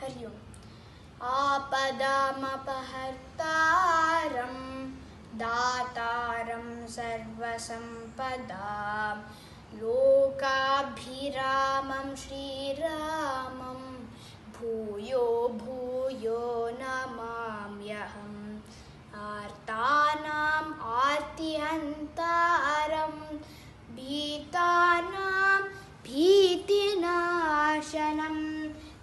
हरि ओम्। आपदामपहर्तारं दातारं सर्वसम्पदां लोकाभिरामं श्रीरामं भूयो भूयो नमाम्यहम्। आर्तानाम् आर्तिहन्तारं भीतानां भीतिनाशनं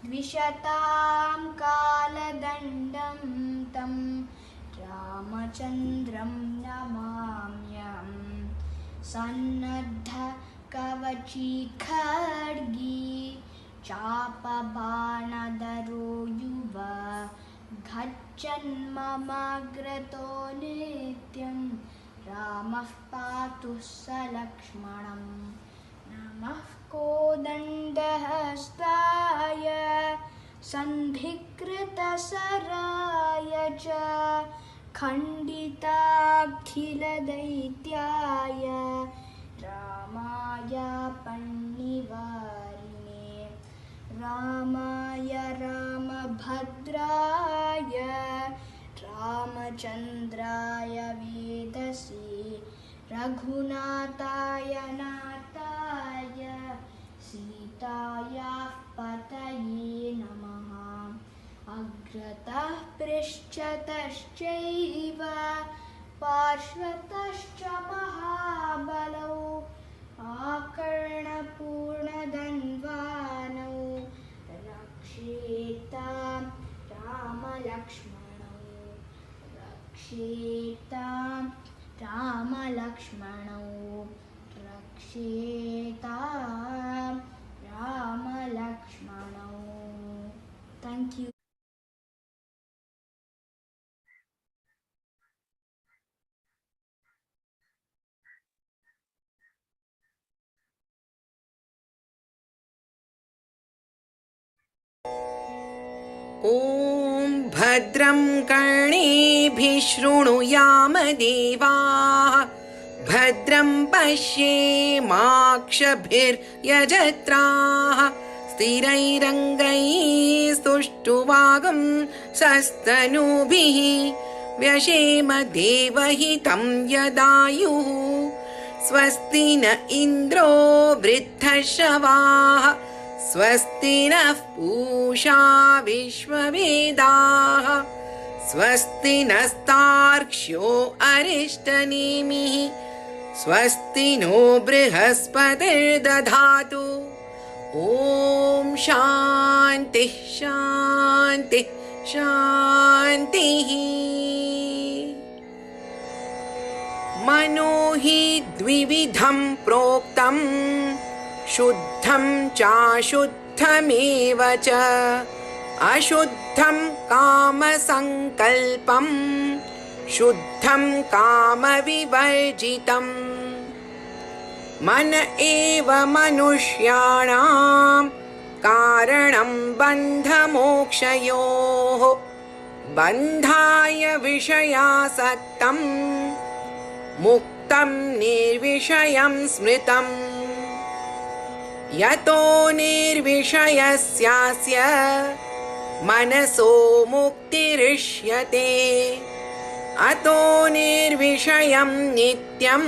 द्विषतां कालदण्डं तं रामचन्द्रं नमाम्यहम्। सन्नद्धकवची खड्गी चापबाणधरो युवा गच्छन्ममाग्रतो नित्यं रामः पातु स लक्ष्मणम्। नमः कोदण्डहस्ताय सन्धिकृतसराय च खण्डिताखिलदैत्याय रामाय पन्निवारिणे। रामाय रामभद्राय रामचन्द्राय वेदसे रघुनाथाय नाथाय सीतायाः पतये नमः। अग्रतः पृष्ठतश्चैव पार्श्वतश्च महाबलौ आकर्णपूर्णधन्वानौ रक्षेतां रामलक्ष्मणौ। रक्षेतां रामलक्ष्मणौ रक्षेतां रामलक्ष्मणौ। Thank you. ॐ भद्रं कर्णेभिः शृणुयाम देवाः भद्रं पश्येमाक्षभिर्यजत्राः स्थिरैरङ्गैः स्तुष्टुवागं सस्तनूभिः व्यशेम देवहितं यदायुः। स्वस्ति न इन्द्रो वृद्धश्रवाः स्वस्ति नः पूषा विश्ववेदाः स्वस्ति नस्तार्क्ष्यो अरिष्टनेमिः स्वस्ति नो बृहस्पतिर्दधातु। ॐ शान्तिः शान्तिः शान्तिः। मनो हि द्विविधं प्रोक्तं शुद्धं चाशुद्धमेव च। अशुद्धं कामसङ्कल्पं शुद्धं कामविवर्जितम्। मन एव मनुष्याणां कारणं बन्धमोक्षयोः। बन्धाय विषयासक्तं मुक्तं निर्विषयं स्मृतम्। यतो निर्विषयस्यास्य मनसो मुक्तिरिष्यते। अतो निर्विषयं नित्यं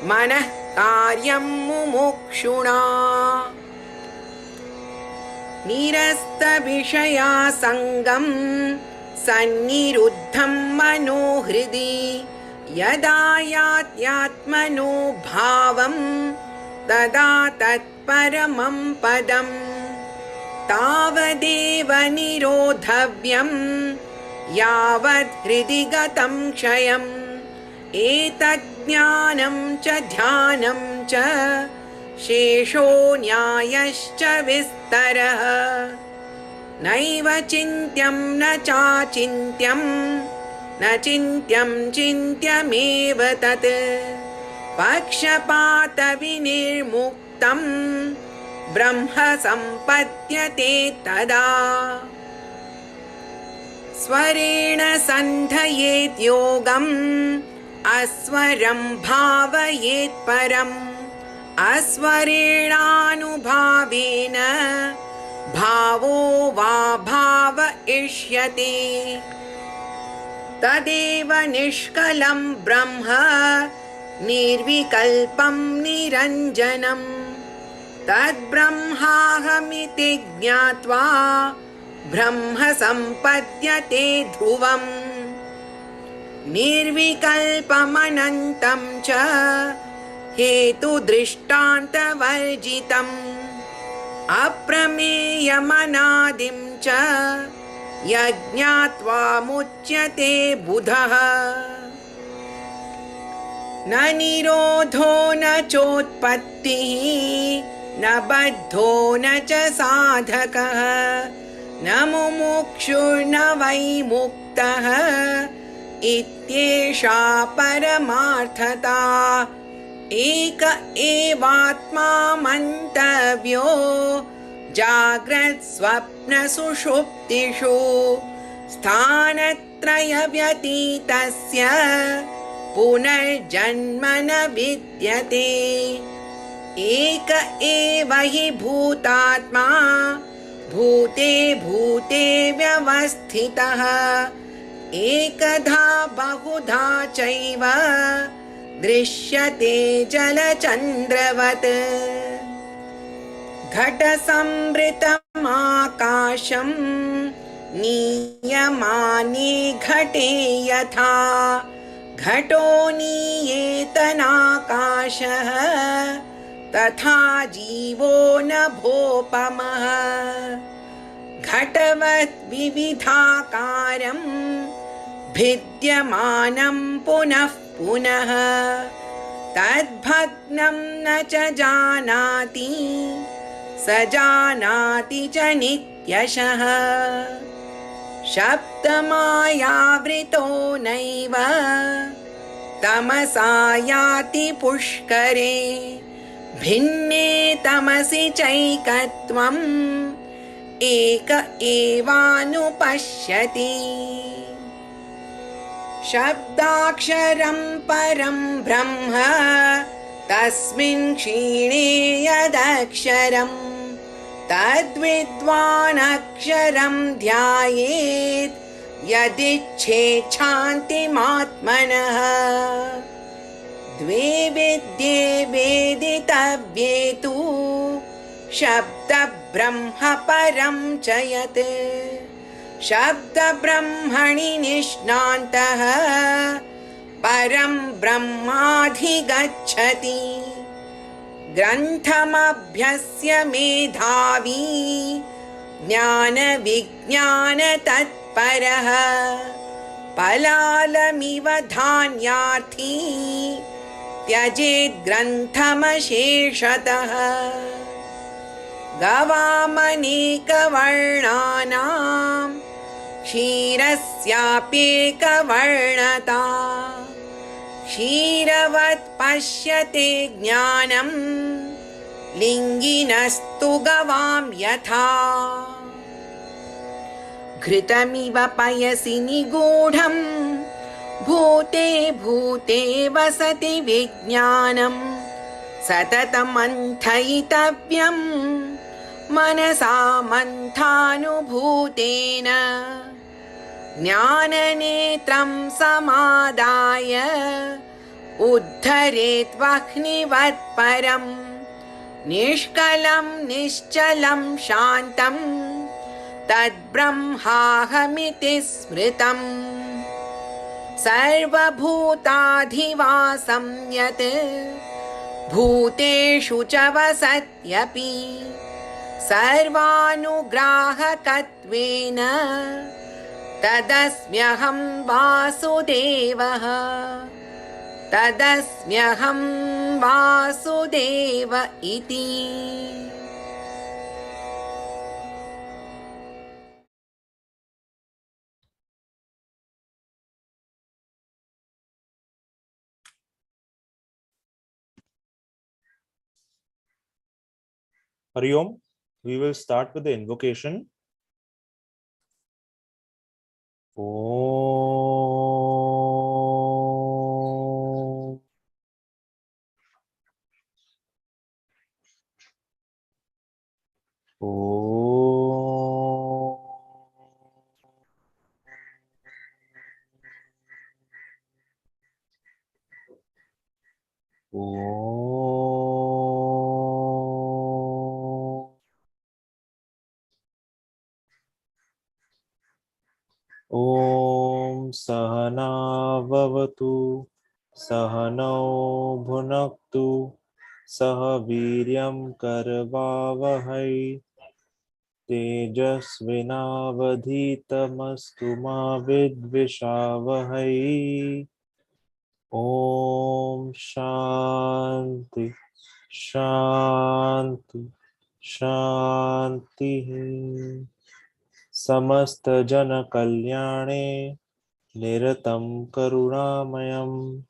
मनः कार्यं मुमुक्षुणा। निरस्तविषयासङ्गं सन्निरुद्धं मनोहृदि। यदा यात्यात्मनो भावं तदा तत्परमं पदम्। तावदेव निरोधव्यं यावद् हृदि गतं क्षयम्। एतज्ज्ञानं च ध्यानं च शेषो न्यायश्च विस्तरः। नैव चिन्त्यं न चाचिन्त्यं न चिन्त्यं चिन्त्यमेव तत्। पक्षपातविनिर्मुक्तं ब्रह्म सम्पद्यते तदा। स्वरेण सन्धयेत् योगम् अस्वरं भावयेत् परम्। अस्वरेणानुभावेन भावो वा भाव इष्यते तदेव निष्कलं ब्रह्म निर्विकल्पं निरञ्जनम् तद्ब्रह्माहमिति ज्ञात्वा ब्रह्म सम्पद्यते ध्रुवम् निर्विकल्पमनन्तं च हेतुदृष्टान्तवर्जितम् अप्रमेयमनादिं च यज्ञात्वा मुच्यते बुधः न निरोधो न चोत्पत्तिः न बद्धो न च साधकः न मुमुक्षुर्न वै मुक्तः इत्येषा परमार्थता एक एवात्मा मन्तव्यो जाग्रत् स्वप्न सुषुप्तिषु स्थानत्रयव्यतीतस्य पुनर्जन्म न विद्यते एक एव हि भूतात्मा भूते भूते व्यवस्थितः एकधा बहुधा चैव दृश्यते जलचन्द्रवत् घटसंवृतमाकाशं नीयमाने घटे यथा घटो नीयेतनाकाशः तथा जीवो नभोपमः घटवत् विविधाकारं भिद्यमानं पुनः पुनः तद्भग्नं न च जानाति स जानाति च नित्यशः शब्दमायावृतो नैव तमसा याति पुष्करे भिन्ने तमसि चैकत्वम् एक एवानुपश्यति शब्दाक्षरं परं ब्रह्म तस्मिन् क्षीणे यदक्षरम् तद्विद्वानक्षरं ध्यायेत् यदिच्छेत् शान्तिमात्मनः द्वे विद्ये वेदितव्ये तु शब्दब्रह्म परं च यत् शब्दब्रह्मणि निष्णान्तः परं ब्रह्माधिगच्छति ग्रन्थमभ्यस्य मेधावी ज्ञानविज्ञानतत्परः पलालमिव धान्यार्थी त्यजेत् ग्रन्थमशेषतः गवामनेकवर्णानां क्षीरस्याप्येकवर्णता क्षीरवत् पश्यते ज्ञानं लिङ्गिनस्तु गवां यथा घृतमिव पयसि निगूढं भूते भूते वसति विज्ञानं सततं मन्थयितव्यं मनसा मन्थानुभूतेन ज्ञाननेत्रं समादाय उद्धरेत् वह्निवत् परं निष्कलं निश्चलं शान्तं तद्ब्रह्माहमिति स्मृतम् सर्वभूताधिवासं यत् भूतेषु च वसत्यपि सर्वानुग्राहकत्वेन तदस्म्यहं वासुदेवः तदस्म्यहं वासुदेव इति। Hari Om. We will start with the invocation. Om. Om. Om Sahana Vavatu Sahano Bhunaktu Saha Viryam Karvavahai Tejasvinavadhitamastu ma vidvishavahai. Om Shanti Shanti Shanti. Samasta Jana Kalyane Niratam Karunamayam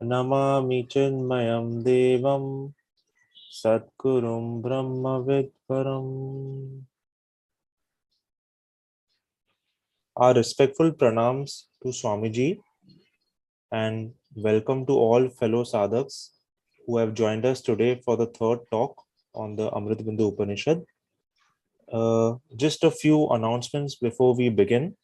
Namami Chinmayam Devam Satgurum Brahma Vidparam. Our respectful pranams to Swamiji and welcome to all fellow sadhaks who have joined us today for the third talk on the Amritabindu Upanishad. Just a few announcements before we begin.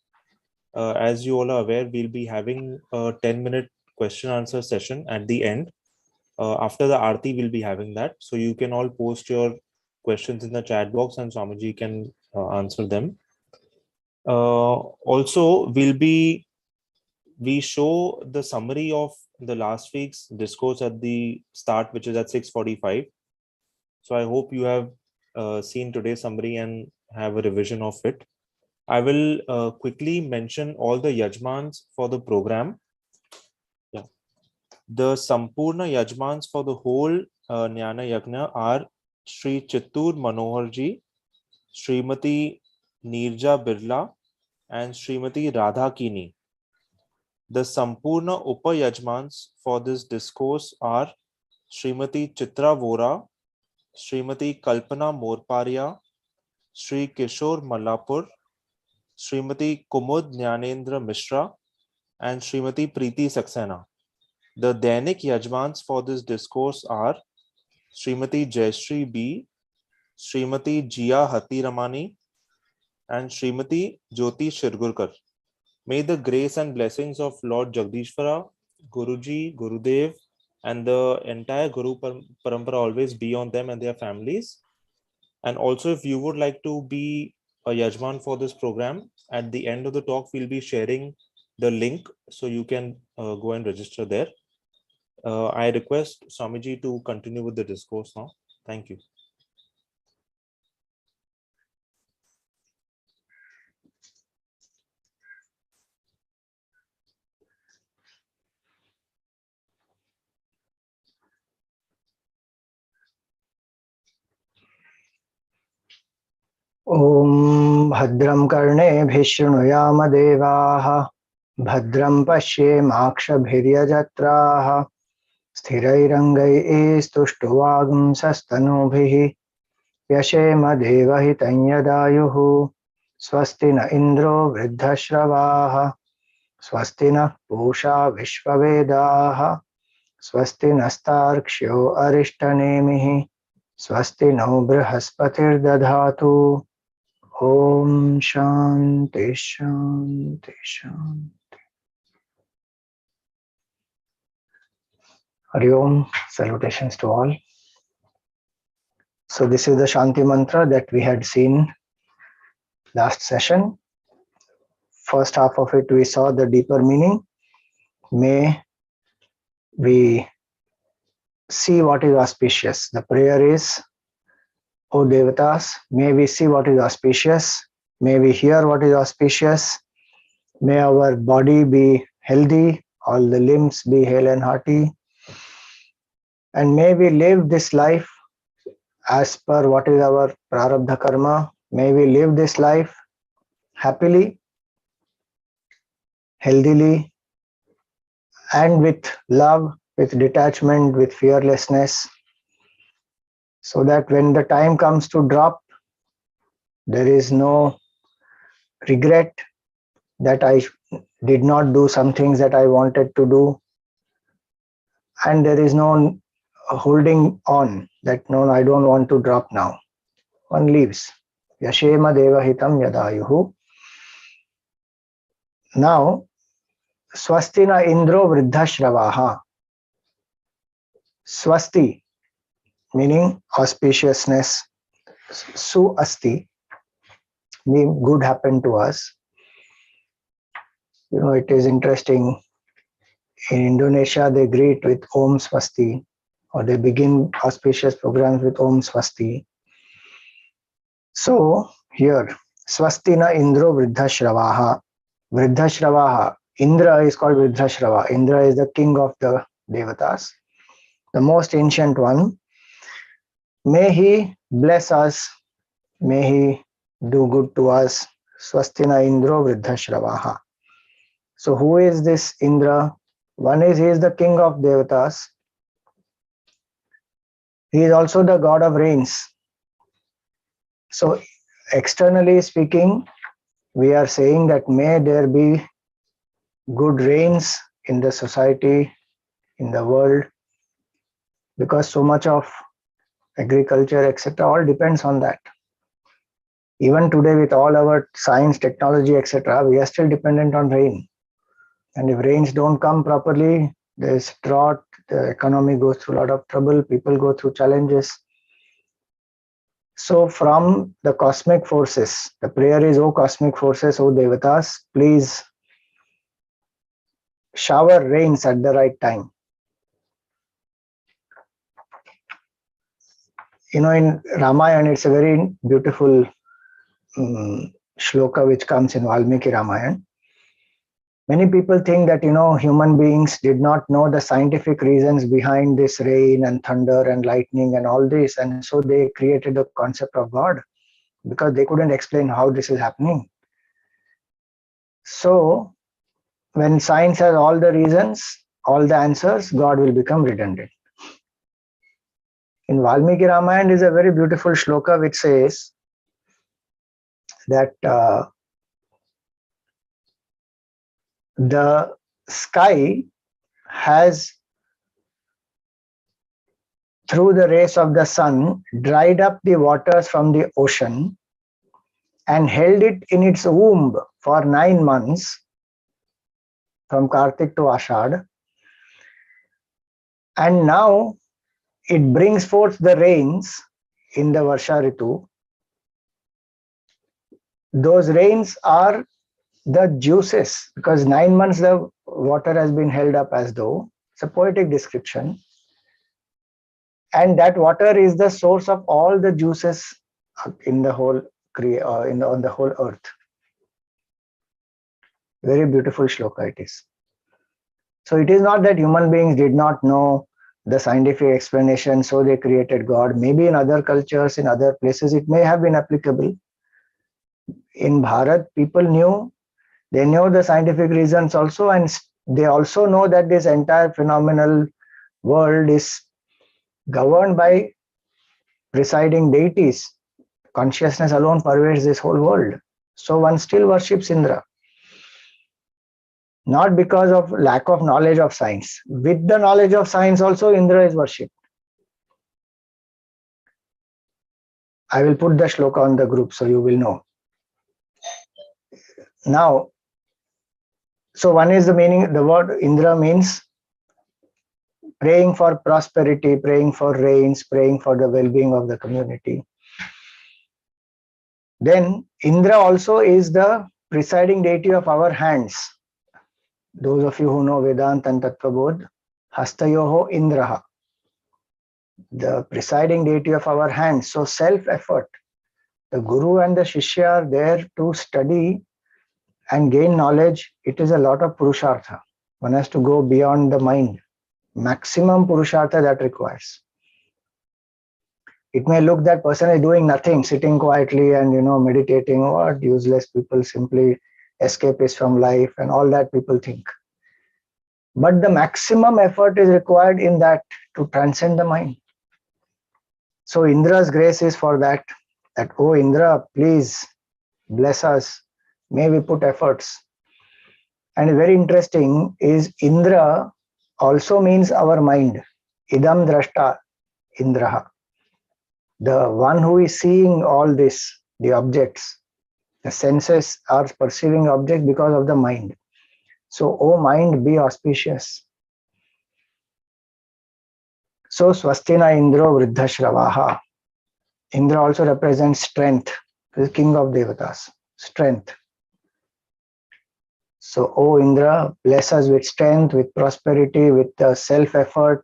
As you all are aware, we'll be having a 10-minute question answer session at the end. After the Aarti, we'll be having that. So you can all post your questions in the chat box and Swamiji can answer them. Also, we show the summary of the last week's discourse at the start, which is at 6:45. So I hope you have seen today's summary and have a revision of it. I will quickly mention all the yajmans for the program. Yeah. The Sampurna yajmans for the whole Jnana Yajna are Sri Chittur Manoharji, Srimati Nirja Birla, and Srimati Radha Kini. The Sampurna Upayajmans for this discourse are Srimati Chitra Vora, Srimati Kalpana Morparia, Sri Kishore Mallapur, Srimati Kumud Jnanendra Mishra, and Srimati Preeti Saxena. The Dainik Yajmans for this discourse are Srimati Jayashree B, Srimati Jia Hatiramani, and Srimati Jyoti Shirgurkar. May the grace and blessings of Lord Jagdishvara, Guruji, Gurudev, and the entire Guru Parampara always be on them and their families. And also, if you would like to be a Yajman for this program, at the end of the talk, we'll be sharing the link so you can go and register there. I request Swamiji to continue with the discourse now. Thank you. ॐ भद्रं कर्णेभिः शृणुयाम देवाः भद्रं पश्येमाक्षभिर्यजत्राः स्थिरैरङ्गैस्तुष्टुवागुंसस्तनूभिः व्यशेम देवहितं यदायुः स्वस्ति न इन्द्रो वृद्धश्रवाः स्वस्ति नः पूषा विश्ववेदाः स्वस्ति नस्तार्क्ष्यो अरिष्टनेमिः स्वस्ति no बृहस्पतिर्दधातु Om Shanti Shanti Shanti. Hari Om, salutations to all. So this is the Shanti mantra that we had seen last session. First half of it we saw the deeper meaning. May we see what is auspicious. The prayer is, O Devatas, may we see what is auspicious. May we hear what is auspicious. May our body be healthy, all the limbs be hale and hearty. And may we live this life as per what is our prarabdha karma. May we live this life happily, healthily, and with love, with detachment, with fearlessness, so that when the time comes to drop, there is no regret that I did not do some things that I wanted to do, and there is no holding on that no, I don't want to drop now. One leaves. Yashema devahitam yadayuhu. Now, swastina indro vriddhashravaha. Swasti, meaning auspiciousness. Su asti, meaning good happened to us. It is interesting. In Indonesia, they greet with Om Swasti, or they begin auspicious programs with Om Swasti. So here, Swastina Indro Vriddhashravaha. Vriddhashravaha. Indra is called Vriddhashrava. Indra is the king of the Devatas, the most ancient one. May he bless us. May he do good to us. Swastina Indro Vriddhashravaha. So who is this Indra? One is he is the king of Devatas. He is also the god of rains. So externally speaking, we are saying that may there be good rains in the society, in the world, because so much of agriculture, etc., all depends on that. Even today, with all our science, technology, etc., we are still dependent on rain. And if rains don't come properly, there's drought, the economy goes through a lot of trouble, people go through challenges. So from the cosmic forces, the prayer is, O cosmic forces, O Devatas, please shower rains at the right time. In Ramayana, it's a very beautiful shloka which comes in Valmiki Ramayana. Many people think that, human beings did not know the scientific reasons behind this rain and thunder and lightning and all this. And so they created the concept of God because they couldn't explain how this is happening. So when science has all the reasons, all the answers, God will become redundant. In Valmiki Ramayana is a very beautiful shloka which says that the sky has, through the rays of the sun, dried up the waters from the ocean and held it in its womb for 9 months, from Kartik to Ashad. And now it brings forth the rains in the Varsha Ritu. Those rains are the juices, because 9 months the water has been held up as though. It's a poetic description. And that water is the source of all the juices in the whole on the whole earth. Very beautiful shloka it is. So it is not that human beings did not know the scientific explanation, so they created God. Maybe in other cultures, in other places, it may have been applicable. In Bharat, people knew the scientific reasons also, and they also know that this entire phenomenal world is governed by presiding deities. Consciousness alone pervades this whole world. So one still worships Indra. Not because of lack of knowledge of science. With the knowledge of science also, Indra is worshipped. I will put the shloka on the group so you will know. Now, so one is the meaning, the word Indra means praying for prosperity, praying for rains, praying for the well-being of the community. Then Indra also is the presiding deity of our hands. Those of you who know Vedanta and Tattvabodh, Hastayoho Indraha, the presiding deity of our hands. So self-effort. The Guru and the Shishya are there to study and gain knowledge. It is a lot of Purushartha. One has to go beyond the mind. Maximum Purushartha that requires. It may look that person is doing nothing, sitting quietly and meditating. What useless people, simply escapists from life and all that people think. But the maximum effort is required in that to transcend the mind. So Indra's grace is for that oh Indra, please bless us. May we put efforts. And very interesting is Indra also means our mind. Idam drashta Indraha. The one who is seeing all this, the objects, the senses are perceiving objects because of the mind. So, O mind, be auspicious. So, Swastina Indro Vriddhashravaha. Indra also represents strength, the king of Devatas, strength. So, O Indra, bless us with strength, with prosperity, with self-effort,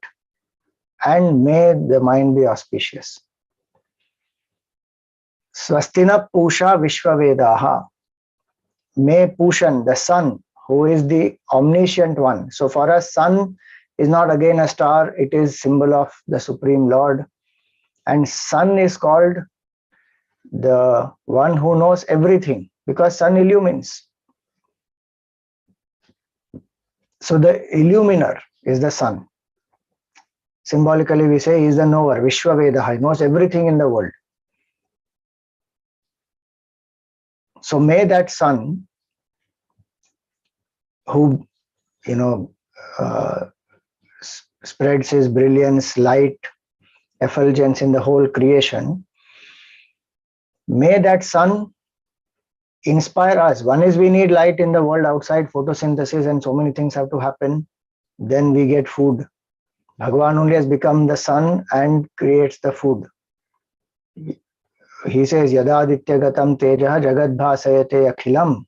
and may the mind be auspicious. Swastina Pusha Vishwavedaha. May Pushan, the sun, who is the omniscient one. So for us, sun is not again a star, it is symbol of the Supreme Lord. And sun is called the one who knows everything, because sun illumines. So the illuminer is the sun. Symbolically we say he is the knower, Vishwavedaha, he knows everything in the world. So may that sun, who spreads his brilliance, light, effulgence in the whole creation, may that sun inspire us. One is we need light in the world outside, photosynthesis, and so many things have to happen. Then we get food. Bhagavan only has become the sun and creates the food. He says, Yada Aditya Gatam Tejaha Jagad Bhasayate Akhilam.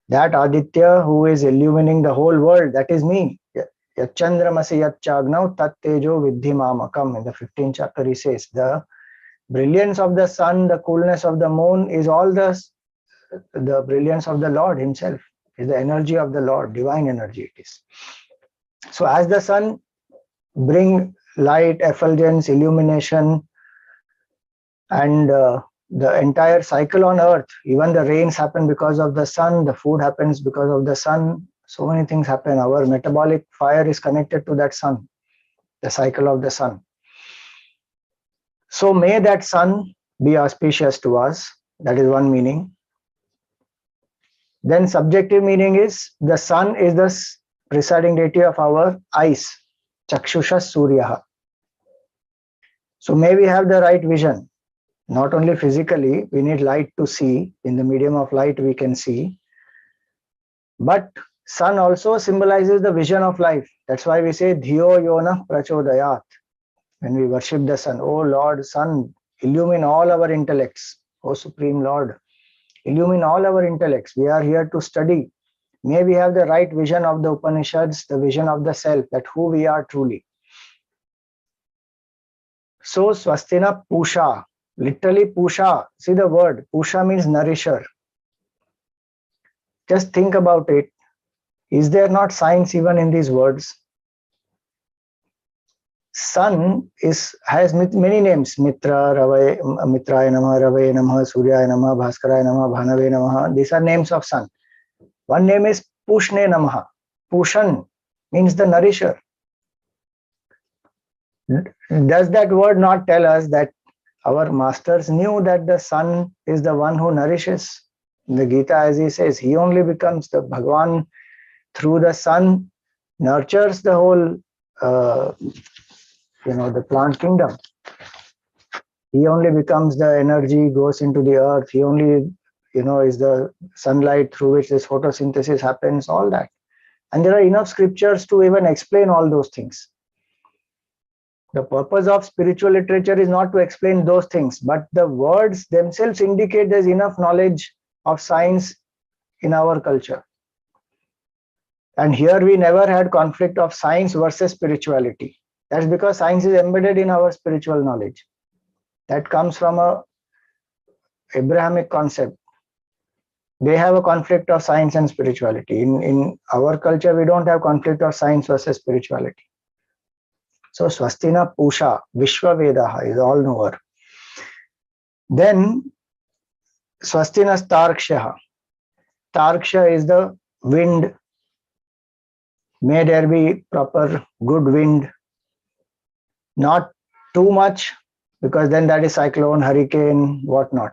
That Aditya who is illumining the whole world, that is me. Yachandramasi Yachagnav Tat Tejo Vidhi Mamakam. In the 15th chapter he says, the brilliance of the sun, the coolness of the moon is all the brilliance of the Lord himself. Is the energy of the Lord, divine energy it is. So as the sun bring light, effulgence, illumination, and the entire cycle on earth, even the rains happen because of the sun, the food happens because of the sun, so many things happen. Our metabolic fire is connected to that sun, the cycle of the sun. So may that sun be auspicious to us. That is one meaning. Then subjective meaning is the sun is the presiding deity of our eyes, Chakshusha Suryaha. So may we have the right vision. Not only physically, we need light to see. In the medium of light we can see. But sun also symbolizes the vision of life. That's why we say Dhiyo Yona Prachodayat. When we worship the sun, oh Lord, sun, illumine all our intellects. Oh Supreme Lord, illumine all our intellects. We are here to study. May we have the right vision of the Upanishads, the vision of the self, that who we are truly. So Swastina Pusha, literally Pusha, see the word, Pusha means nourisher. Just think about it. Is there not science even in these words? Sun has many names. Mitra, Ravaya, Mitraya Namaha, Ravaya Namaha, Suryaya Namaha, Bhaskaraya Namaha, Bhanave Namaha. These are names of sun. One name is Pushne Namaha. Pushan means the nourisher. Does that word not tell us that our masters knew that the sun is the one who nourishes? In the Gita, as he says, he only becomes the Bhagavan through the sun, nurtures the whole the plant kingdom. He only becomes the energy, goes into the earth. He only, is the sunlight through which this photosynthesis happens, all that. And there are enough scriptures to even explain all those things. The purpose of spiritual literature is not to explain those things, but the words themselves indicate there's enough knowledge of science in our culture. And here we never had conflict of science versus spirituality. That's because science is embedded in our spiritual knowledge. That comes from a Abrahamic concept. They have a conflict of science and spirituality. In our culture, we don't have conflict of science versus spirituality. So Swastina Pusha, Vishwavedaha is all knower. Then Swastina Starkshaha. Tarksha is the wind. May there be proper good wind. Not too much, because then that is cyclone, hurricane, whatnot.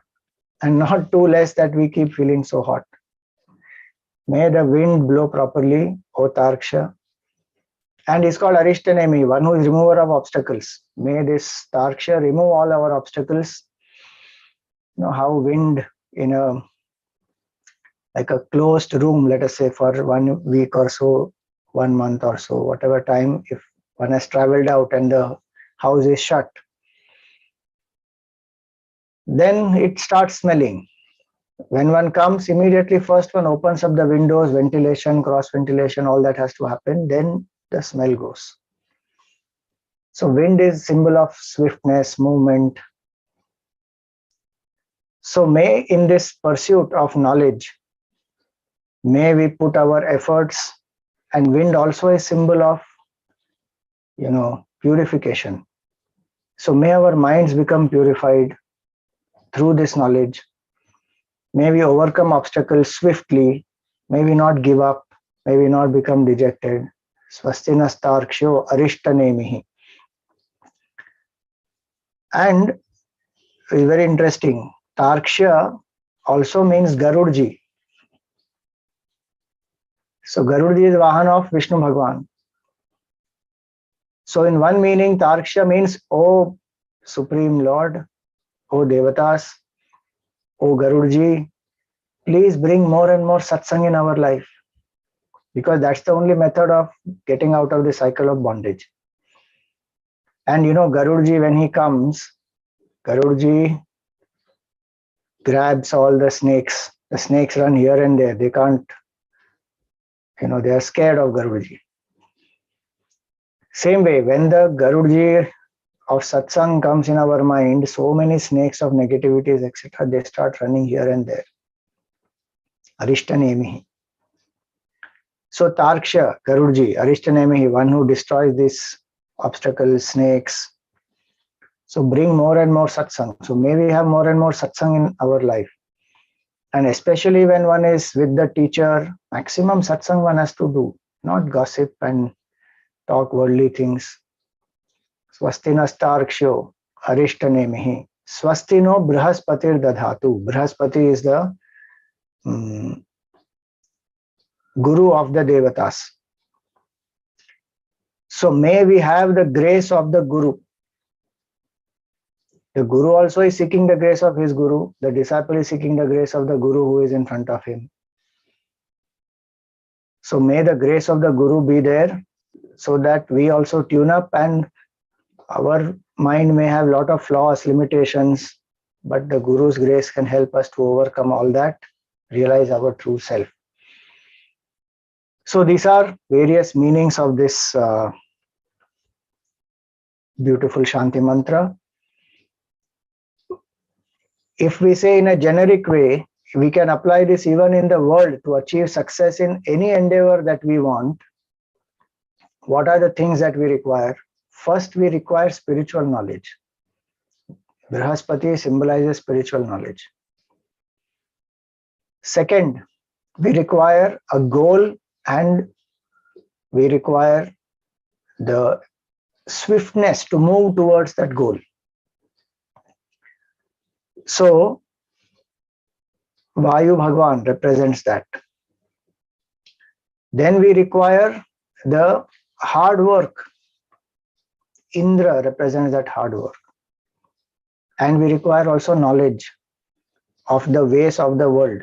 And not too less that we keep feeling so hot. May the wind blow properly, O Tarksha. And it's called Arishtanemi, one who is remover of obstacles. May this Tarksha remove all our obstacles. You know how wind in a closed room, let us say for 1 week or so, 1 month or so, whatever time, if one has traveled out and the house is shut, then it starts smelling. When one comes, immediately first one opens up the windows, ventilation, cross ventilation, all that has to happen. Then the smell goes. So wind is symbol of swiftness, movement. So may in this pursuit of knowledge, may we put our efforts, and wind also is symbol of, purification. So may our minds become purified through this knowledge. May we overcome obstacles swiftly. May we not give up. May we not become dejected. Swastinastarksho arishtanemihi. And it's very interesting. Tarksha also means Garudji. So Garudji is Vahan of Vishnu Bhagwan. So in one meaning, Tarksha means, O Supreme Lord, O Devatas, O Garudji, please bring more and more satsang in our life. Because that's the only method of getting out of the cycle of bondage. And Garudji, when he comes, Garudji grabs all the snakes. The snakes run here and there. They can't, they are scared of Garudji. Same way, when the Garudji of satsang comes in our mind, so many snakes of negativities, etc., they start running here and there. Arishtanemihi. So Tarksha, Garudji, Arishtanemihi, one who destroys these obstacles, snakes. So bring more and more satsang. So may we have more and more satsang in our life. And especially when one is with the teacher, maximum satsang one has to do, not gossip and talk worldly things. Swastinastarksho arishtanemihi. Swastino brihaspatir dadhatu. Brihaspati is the Guru of the Devatas. So may we have the grace of the Guru. The Guru also is seeking the grace of his Guru. The disciple is seeking the grace of the Guru who is in front of him. So may the grace of the Guru be there so that we also tune up, and our mind may have a lot of flaws, limitations, but the Guru's grace can help us to overcome all that, realize our true self. So these are various meanings of this beautiful Shanti mantra. If we say in a generic way, we can apply this even in the world to achieve success in any endeavor that we want. What are the things that we require? First, we require spiritual knowledge. Brihaspati symbolizes spiritual knowledge. Second, we require a goal and we require the swiftness to move towards that goal. So, Vayu Bhagwan represents that. Then we require the hard work. Indra represents that hard work. And we require also knowledge of the ways of the world.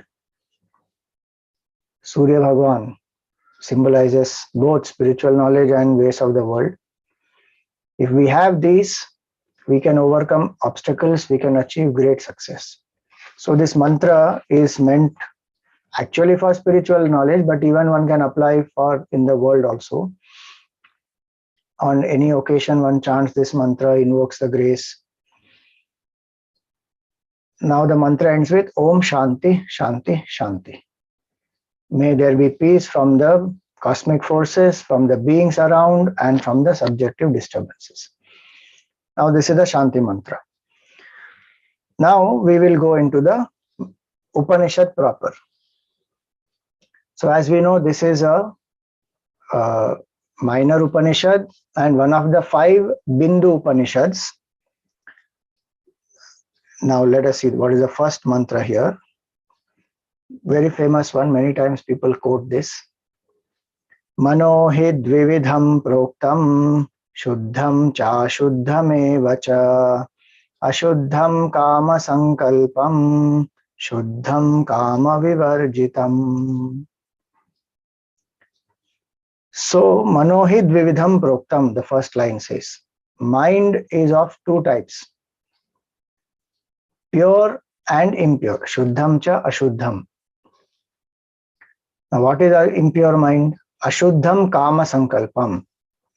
Surya Bhagwan symbolizes both spiritual knowledge and ways of the world. If we have these, we can overcome obstacles, we can achieve great success. So this mantra is meant actually for spiritual knowledge, but even one can apply for in the world also. On any occasion one chants this mantra, invokes the grace. Now the mantra ends with Om Shanti, Shanti, Shanti. May there be peace from the cosmic forces, from the beings around, and from the subjective disturbances. Now this is the Shanti mantra. Now we will go into the Upanishad proper. So as we know, this is a minor Upanishad and one of the 5 Bindu Upanishads. Now let us see what is the first mantra here. Very famous one, many times people quote this. Mano hi dvividham proktam shuddham cha shuddhame cha ashuddham kama sankalpam shuddham kama vivarjitam. So mano hi dvividham proktam, the first line says, mind is of 2 types. Pure and impure. Shuddham cha ashuddham. Now, what is our impure mind? Ashuddham kama sankalpam.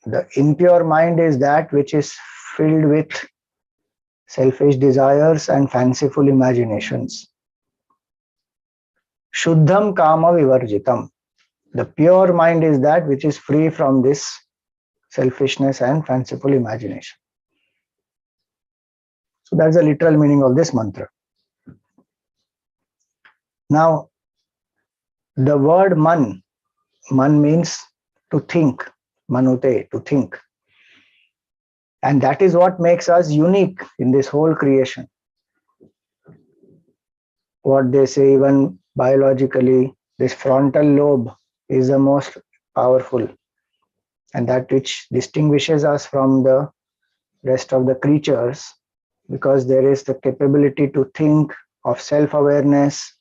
The impure mind is that which is filled with selfish desires and fanciful imaginations. Shuddham kama vivarjitam. The pure mind is that which is free from this selfishness and fanciful imagination. So that's the literal meaning of this mantra. Now, the word man means to think, manute, to think. And that is what makes us unique in this whole creation. What they say, even biologically, this frontal lobe is the most powerful, and that which distinguishes us from the rest of the creatures, because there is the capability to think, of self-awareness,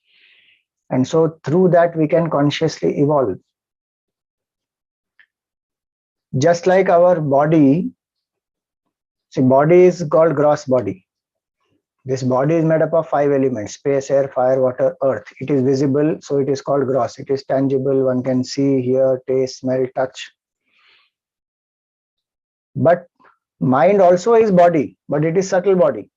and so through that we can consciously evolve. Just like our body, see, body is called gross body. This body is made up of 5 elements: space, air, fire, water, earth. It is visible, so it is called gross. It is tangible, one can see, hear, taste, smell, touch. But mind also is body, but it is subtle body.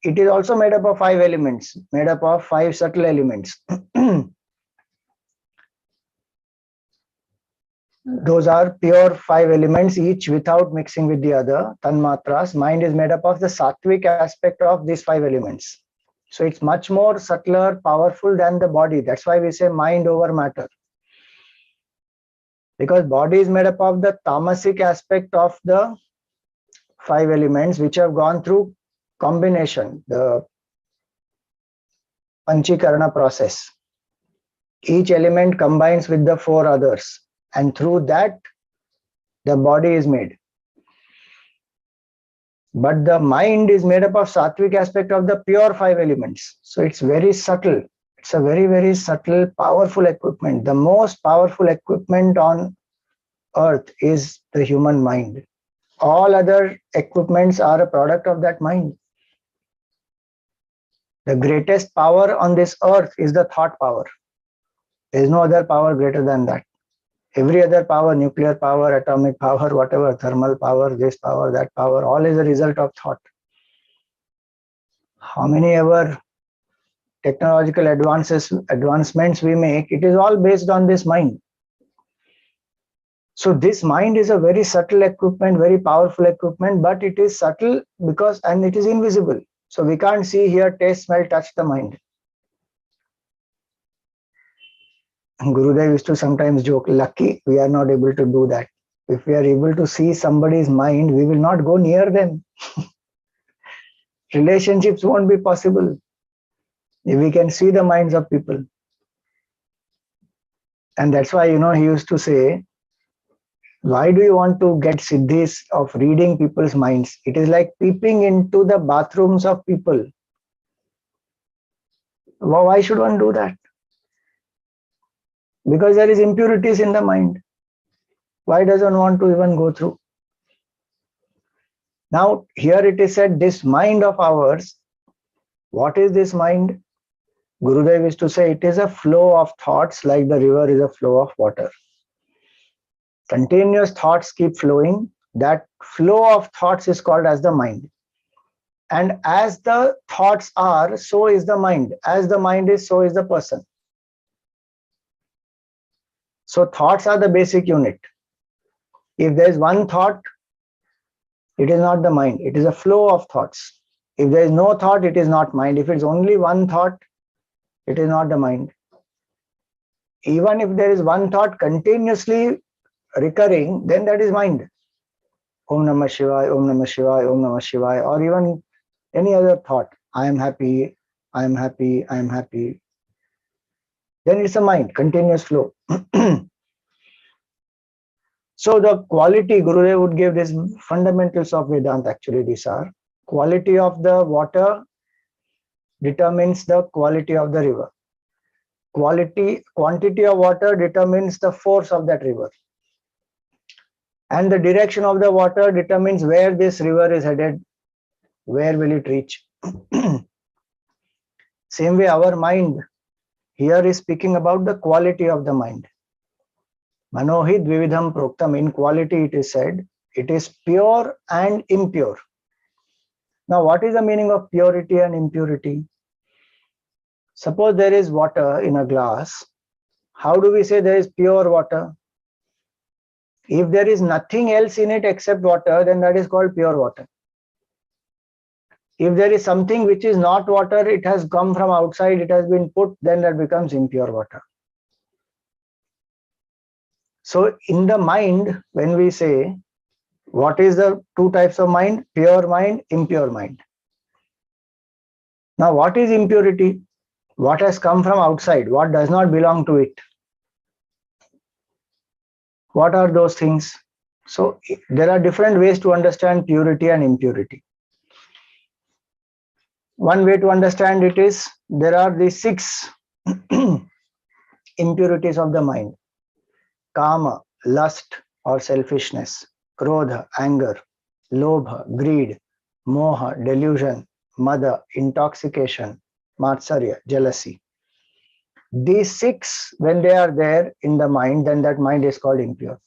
It is also made up of 5 elements, made up of 5 subtle elements. Those are pure 5 elements, each without mixing with the other, tanmatras. Mind is made up of the sattvic aspect of these 5 elements. So it's much more subtler, powerful than the body. That's why we say mind over matter. Because body is made up of the tamasic aspect of the 5 elements, which have gone through combination, the panchikarana process. Each element combines with the 4 others, and through that the body is made. But the mind is made up of sattvic aspect of the pure 5 elements. So it's very subtle. It's a very, very subtle, powerful equipment. The most powerful equipment on earth is the human mind. All other equipments are a product of that mind. The greatest power on this earth is the thought power. There is no other power greater than that. Every other power, nuclear power, atomic power, whatever, thermal power, this power, that power, all is a result of thought. How many ever technological advancements we make, it is all based on this mind. So this mind is a very subtle equipment, very powerful equipment, but it is subtle because, and it is invisible. So we can't see, hear, taste, smell, touch the mind. Gurudev used to sometimes joke, lucky we are not able to do that. If we are able to see somebody's mind, we will not go near them. Relationships won't be possible if we can see the minds of people. And that's why, he used to say, why do you want to get siddhis of reading people's minds? It is like peeping into the bathrooms of people. Why should one do that? Because there is impurities in the mind. Why does one want to even go through? Now, here it is said, this mind of ours, what is this mind? Gurudev is to say, it is a flow of thoughts like the river is a flow of water. Continuous thoughts keep flowing. That flow of thoughts is called as the mind. And as the thoughts are, so is the mind. As the mind is, so is the person. So thoughts are the basic unit. If there is one thought, it is not the mind. It is a flow of thoughts. If there is no thought, it is not mind. If it's only one thought, it is not the mind. Even if there is one thought continuously recurring, then that is mind. Om Namah Shivaya, Om Namah Shivaya, Om Namah Shivaya, or even any other thought. I am happy, I am happy, I am happy. Then it's a mind, continuous flow. So the quality, Gurudev would give these fundamentals of Vedanta, actually these are. Quality of the water determines the quality of the river. Quantity of water determines the force of that river. And the direction of the water determines where this river is headed, where will it reach. Same way, our mind here is speaking about the quality of the mind. Manohi dvividham proktam. In quality, it is said, it is pure and impure. Now, what is the meaning of purity and impurity? Suppose there is water in a glass. How do we say there is pure water? If there is nothing else in it except water, then that is called pure water. If there is something which is not water, it has come from outside, it has been put, then that becomes impure water. So in the mind, when we say, what is the two types of mind? Pure mind, impure mind. Now, what is impurity? What has come from outside? What does not belong to it? What are those things? So there are different ways to understand purity and impurity. One way to understand it is, there are these 6 impurities of the mind. Kama, lust or selfishness. Krodha, anger. Lobha, greed. Moha, delusion. Mada, intoxication. Matsarya, jealousy. These 6, when they are there in the mind, then that mind is called impure.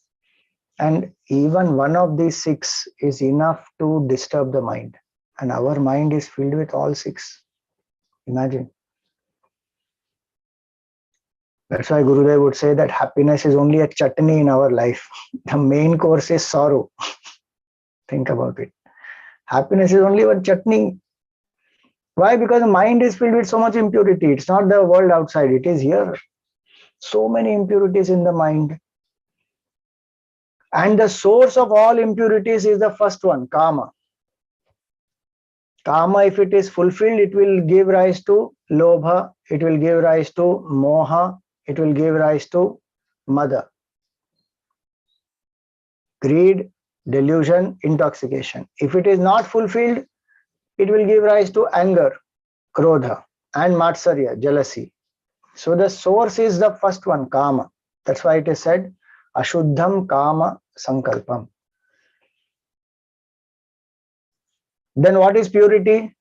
And even one of these 6 is enough to disturb the mind. And our mind is filled with all 6. Imagine. That's why Gurudev would say that happiness is only a chutney in our life. The main course is sorrow. Think about it. Happiness is only one chutney. Why? Because the mind is filled with so much impurity. It's not the world outside, it is here. So many impurities in the mind. And the source of all impurities is the first one, kama. Kama, if it is fulfilled, it will give rise to lobha, it will give rise to moha, it will give rise to mada. Greed, delusion, intoxication. If it is not fulfilled, it will give rise to anger, krodha, and matsarya, jealousy. So the source is the first one, kama. That's why it is said, ashuddham kama sankalpam. Then what is purity?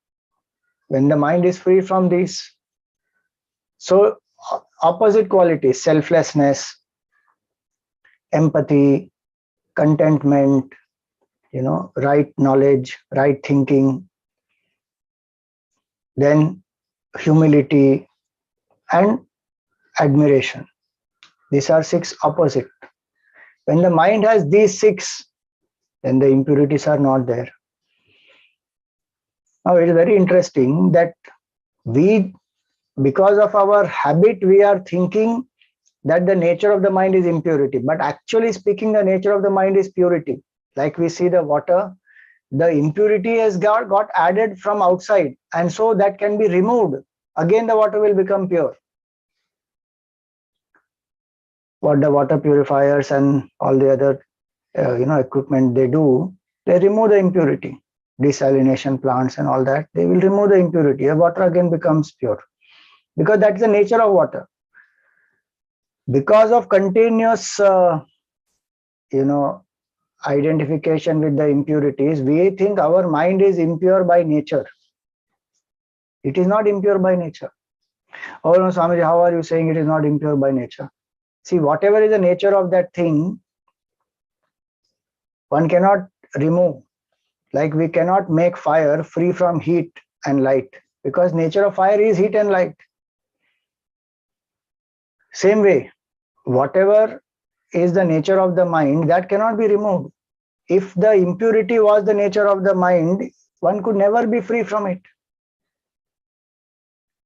When the mind is free from these. So opposite qualities, selflessness, empathy, contentment, right knowledge, right thinking, then humility and admiration. These are 6 opposite. When the mind has these 6, then the impurities are not there. Now it is very interesting that because of our habit, we are thinking that the nature of the mind is impurity. But actually speaking, the nature of the mind is purity. Like we see the water, the impurity has got added from outside, and so that can be removed. Again, the water will become pure. What the water purifiers and all the other equipment they do, they remove the impurity. Desalination plants and all that, they will remove the impurity. The water again becomes pure, because that's the nature of water. Because of continuous identification with the impurities, we think our mind is impure by nature. It is not impure by nature. Oh no, Swamiji, how are you saying it is not impure by nature? See, whatever is the nature of that thing, one cannot remove. Like we cannot make fire free from heat and light, because nature of fire is heat and light. Same way, whatever is the nature of the mind, that cannot be removed. If the impurity was the nature of the mind, one could never be free from it.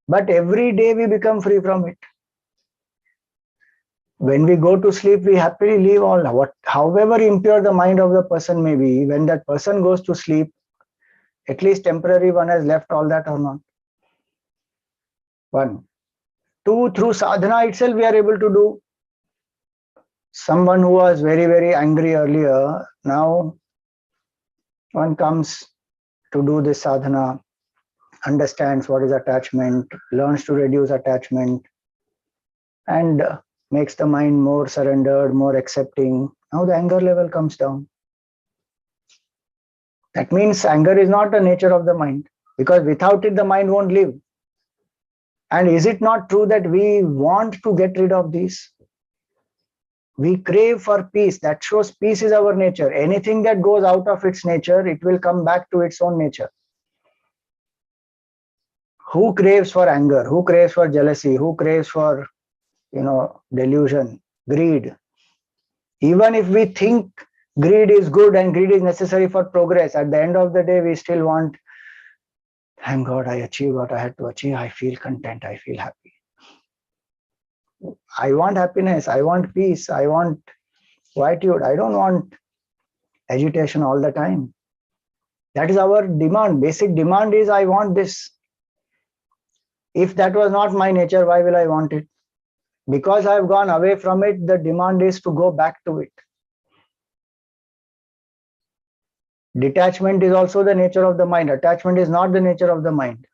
But every day we become free from it. When we go to sleep, we happily leave all. However impure the mind of the person may be, when that person goes to sleep, at least temporary, one has left all that or not. 1. 2, through sadhana itself we are able to do. Someone who was very, very angry earlier, now one comes to do this sadhana, understands what is attachment, learns to reduce attachment, and makes the mind more surrendered, more accepting. Now the anger level comes down. That means anger is not the nature of the mind. because without it, the mind won't live. And is it not true that we want to get rid of these? We crave for peace. That shows peace is our nature. Anything that goes out of its nature, it will come back to its own nature. Who craves for anger? Who craves for jealousy? Who craves for, delusion, greed? Even if we think greed is good and greed is necessary for progress, at the end of the day, we still want, thank God I achieved what I had to achieve. I feel content. I feel happy. I want happiness. I want peace. I want quietude. I don't want agitation all the time. That is our demand. Basic demand is, I want this. If that was not my nature, why will I want it? Because I've gone away from it, the demand is to go back to it. Detachment is also the nature of the mind. Attachment is not the nature of the mind.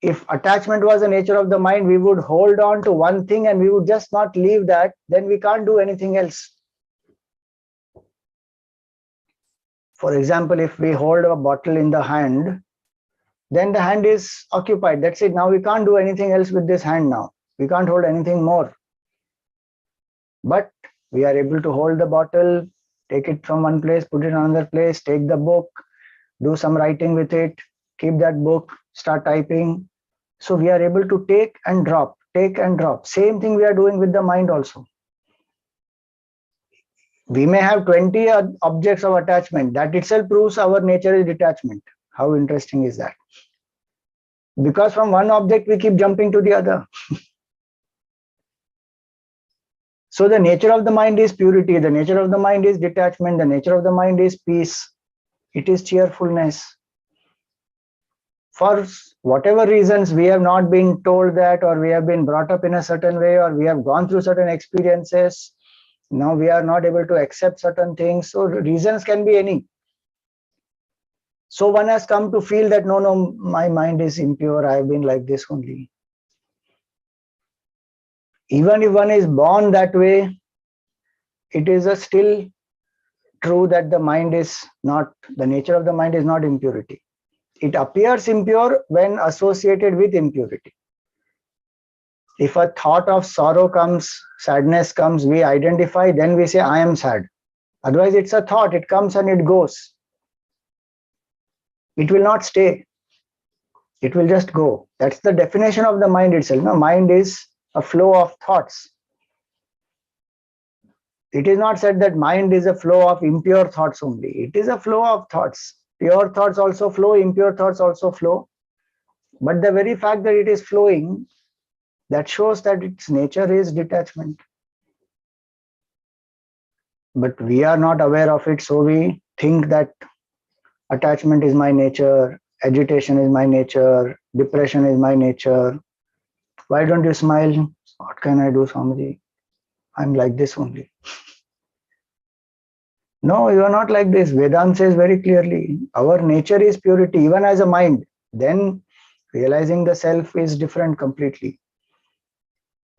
If attachment was the nature of the mind, we would hold on to one thing and we would just not leave that, then we can't do anything else. For example, if we hold a bottle in the hand, then the hand is occupied. That's it. Now we can't do anything else with this hand now. We can't hold anything more. But we are able to hold the bottle, take it from one place, put it in another place, take the book, do some writing with it, keep that book, start typing. So we are able to take and drop, take and drop. Same thing we are doing with the mind also. We may have 20 objects of attachment. That itself proves our nature is detachment. How interesting is that? Because from one object, we keep jumping to the other. So the nature of the mind is purity. The nature of the mind is detachment. The nature of the mind is peace. It is cheerfulness. For whatever reasons, we have not been told that, or we have been brought up in a certain way, or we have gone through certain experiences. Now we are not able to accept certain things. So reasons can be any. So one has come to feel that, no, my mind is impure. I have been like this only. Even if one is born that way, it is still true that the mind is not, the nature of the mind is not impurity. It appears impure when associated with impurity. If a thought of sorrow comes, sadness comes, we identify, then we say, I am sad. Otherwise, it's a thought, it comes and it goes. It will not stay. It will just go. That's the definition of the mind itself. No, mind is a flow of thoughts. It is not said that mind is a flow of impure thoughts only. It is a flow of thoughts. Pure thoughts also flow, impure thoughts also flow. But the very fact that it is flowing, that shows that its nature is detachment. But we are not aware of it, so we think that attachment is my nature, agitation is my nature, depression is my nature. Why don't you smile? What can I do, Swamiji? I'm like this only. No, you are not like this. Vedanta says very clearly, our nature is purity, even as a mind. Then realizing the self is different completely.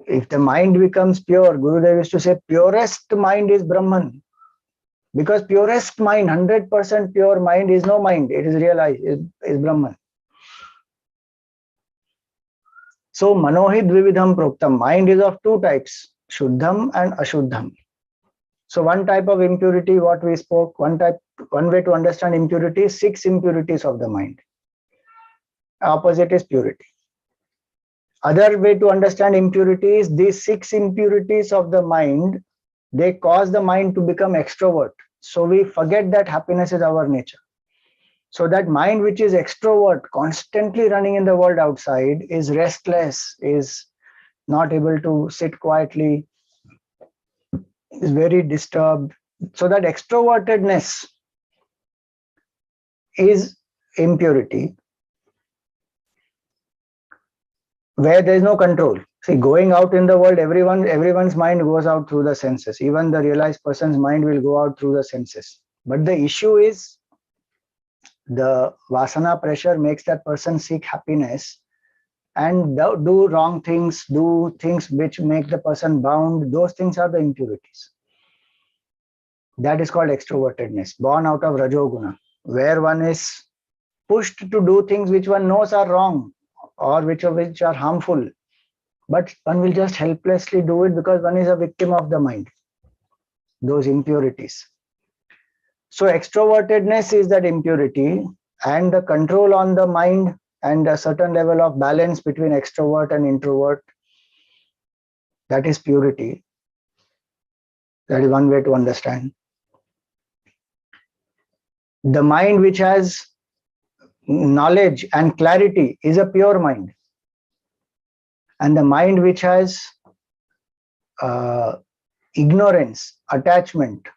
If the mind becomes pure, Gurudev used to say, purest mind is Brahman. Because purest mind, 100% pure mind is no mind. It is realized, is Brahman. So, Manohid Vividham Proktam, mind is of two types, Shuddham and Ashuddham. So one type of impurity, what we spoke, one way to understand impurity is 6 impurities of the mind. Opposite is purity. Other way to understand impurity is these 6 impurities of the mind, they cause the mind to become extrovert. So we forget that happiness is our nature. So that mind which is extrovert, constantly running in the world outside, is restless, is not able to sit quietly, is very disturbed. So that extrovertedness is impurity, where there is no control. See, going out in the world, everyone's mind goes out through the senses. Even the realized person's mind will go out through the senses. But the issue is the vasana pressure makes that person seek happiness and do wrong things, do things which make the person bound. Those things are the impurities. That is called extrovertedness, born out of Rajoguna, where one is pushed to do things which one knows are wrong or which are harmful, but one will just helplessly do it because one is a victim of the mind, those impurities. So extrovertedness is that impurity, and the control on the mind and a certain level of balance between extrovert and introvert, that is purity. That is one way to understand. The mind which has knowledge and clarity is a pure mind. And the mind which has ignorance, attachment,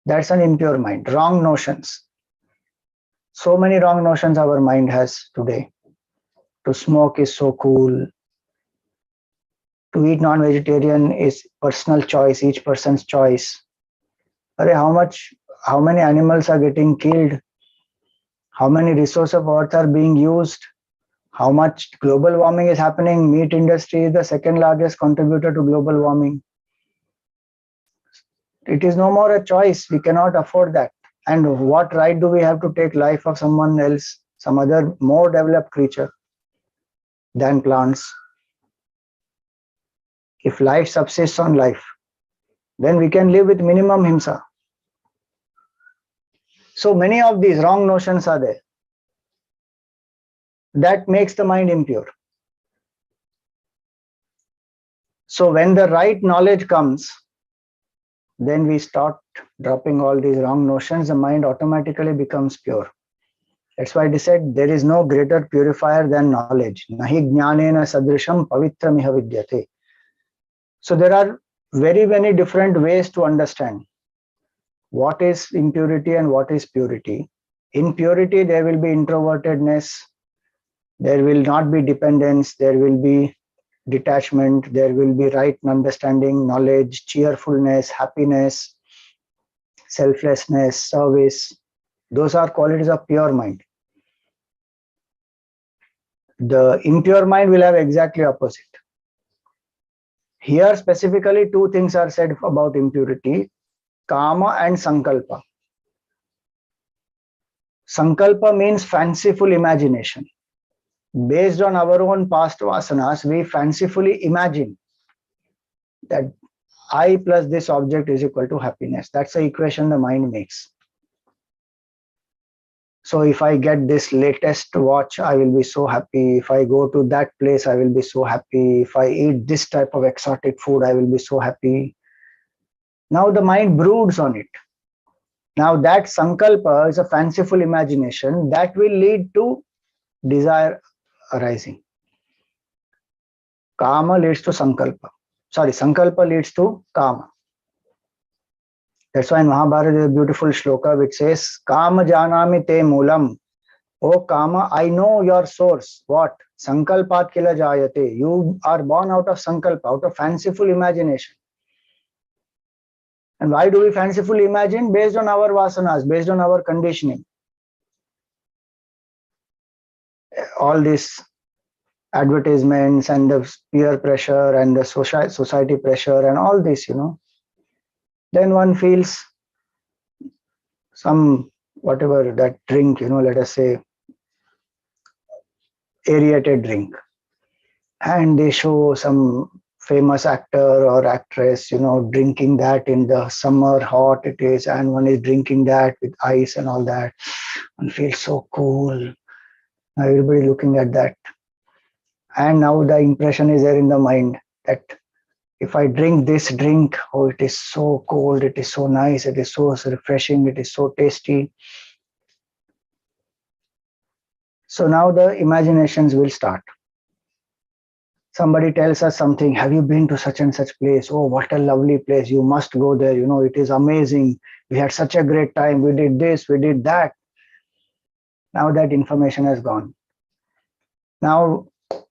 that's an impure mind. Wrong notions. So many wrong notions our mind has today. To smoke is so cool. To eat non-vegetarian is personal choice, each person's choice. How many animals are getting killed? How many resources of earth are being used? How much global warming is happening? Meat industry is the second largest contributor to global warming. It is no more a choice. We cannot afford that. And what right do we have to take life of someone else, some other more developed creature than plants? If life subsists on life, then we can live with minimum himsa. So many of these wrong notions are there. That makes the mind impure. So when the right knowledge comes, then we start dropping all these wrong notions, the mind automatically becomes pure. That's why it is said there is no greater purifier than knowledge. Nahi jnanena sadrisham pavitramiha vidyate. So there are very many different ways to understand what is impurity and what is purity. In purity, there will be introvertedness, there will not be dependence, there will be detachment, there will be right understanding, knowledge, cheerfulness, happiness, selflessness, service. Those are qualities of pure mind. The impure mind will have exactly opposite. Here specifically two things are said about impurity: kama and sankalpa. Sankalpa means fanciful imagination. Based on our own past vasanas, we fancifully imagine that I plus this object is equal to happiness. That's the equation the mind makes. So if I get this latest watch, I will be so happy. If I go to that place, I will be so happy. If I eat this type of exotic food, I will be so happy. Now the mind broods on it. Now that sankalpa is a fanciful imagination that will lead to desire arising. Kama leads to sankalpa. Sorry, sankalpa leads to kama. That's why in Mahabharata there is a beautiful shloka which says, Kama janami te moolam. Oh Kama, I know your source. What? Sankalpat kila jayate. You are born out of sankalpa, out of fanciful imagination. And why do we fancifully imagine? Based on our vasanas, based on our conditioning. All these advertisements and the peer pressure and the society pressure and all this, then one feels some, whatever that drink, let us say aerated drink, and they show some famous actor or actress, drinking that in the summer, hot it is, and one is drinking that with ice and all that. One feels so cool. Everybody looking at that. And now the impression is there in the mind that if I drink this drink, oh, it is so cold, it is so nice, it is so refreshing, it is so tasty. So now the imaginations will start. Somebody tells us something, have you been to such and such place? Oh, what a lovely place, you must go there, it is amazing. We had such a great time, we did this, we did that. Now that information has gone. Now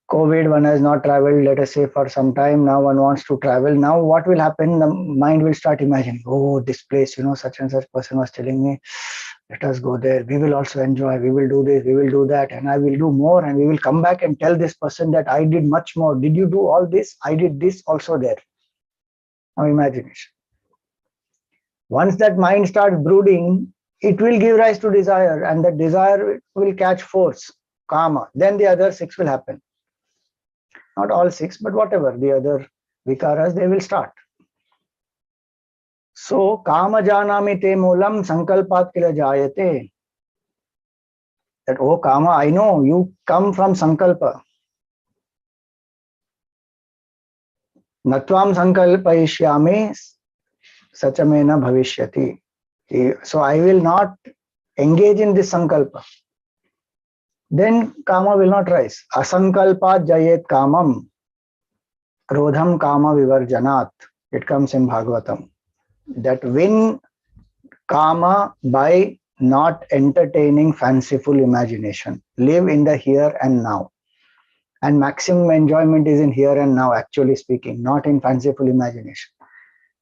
COVID, one has not traveled, let us say, for some time. Now one wants to travel. Now what will happen? The mind will start imagining, oh, this place, such and such person was telling me, let us go there. We will also enjoy. We will do this, we will do that, and I will do more. And we will come back and tell this person that I did much more. Did you do all this? I did this also there. Now imagination. Once that mind starts brooding, it will give rise to desire, and the desire will catch force, kama. Then the other 6 will happen. Not all 6, but whatever, the other vikaras, they will start. So, kama janami te moolam sankalpat kila jayate. That, oh kama, I know you come from sankalpa. Natvam sankalpayishyami sachamena bhavishyati. So I will not engage in this sankalpa. Then kama will not rise. Asankalpat jayet kamam. Krodham kama vivarjanat. It comes in Bhagavatam. That win kama by not entertaining fanciful imagination. Live in the here and now. And maximum enjoyment is in here and now, actually speaking, not in fanciful imagination.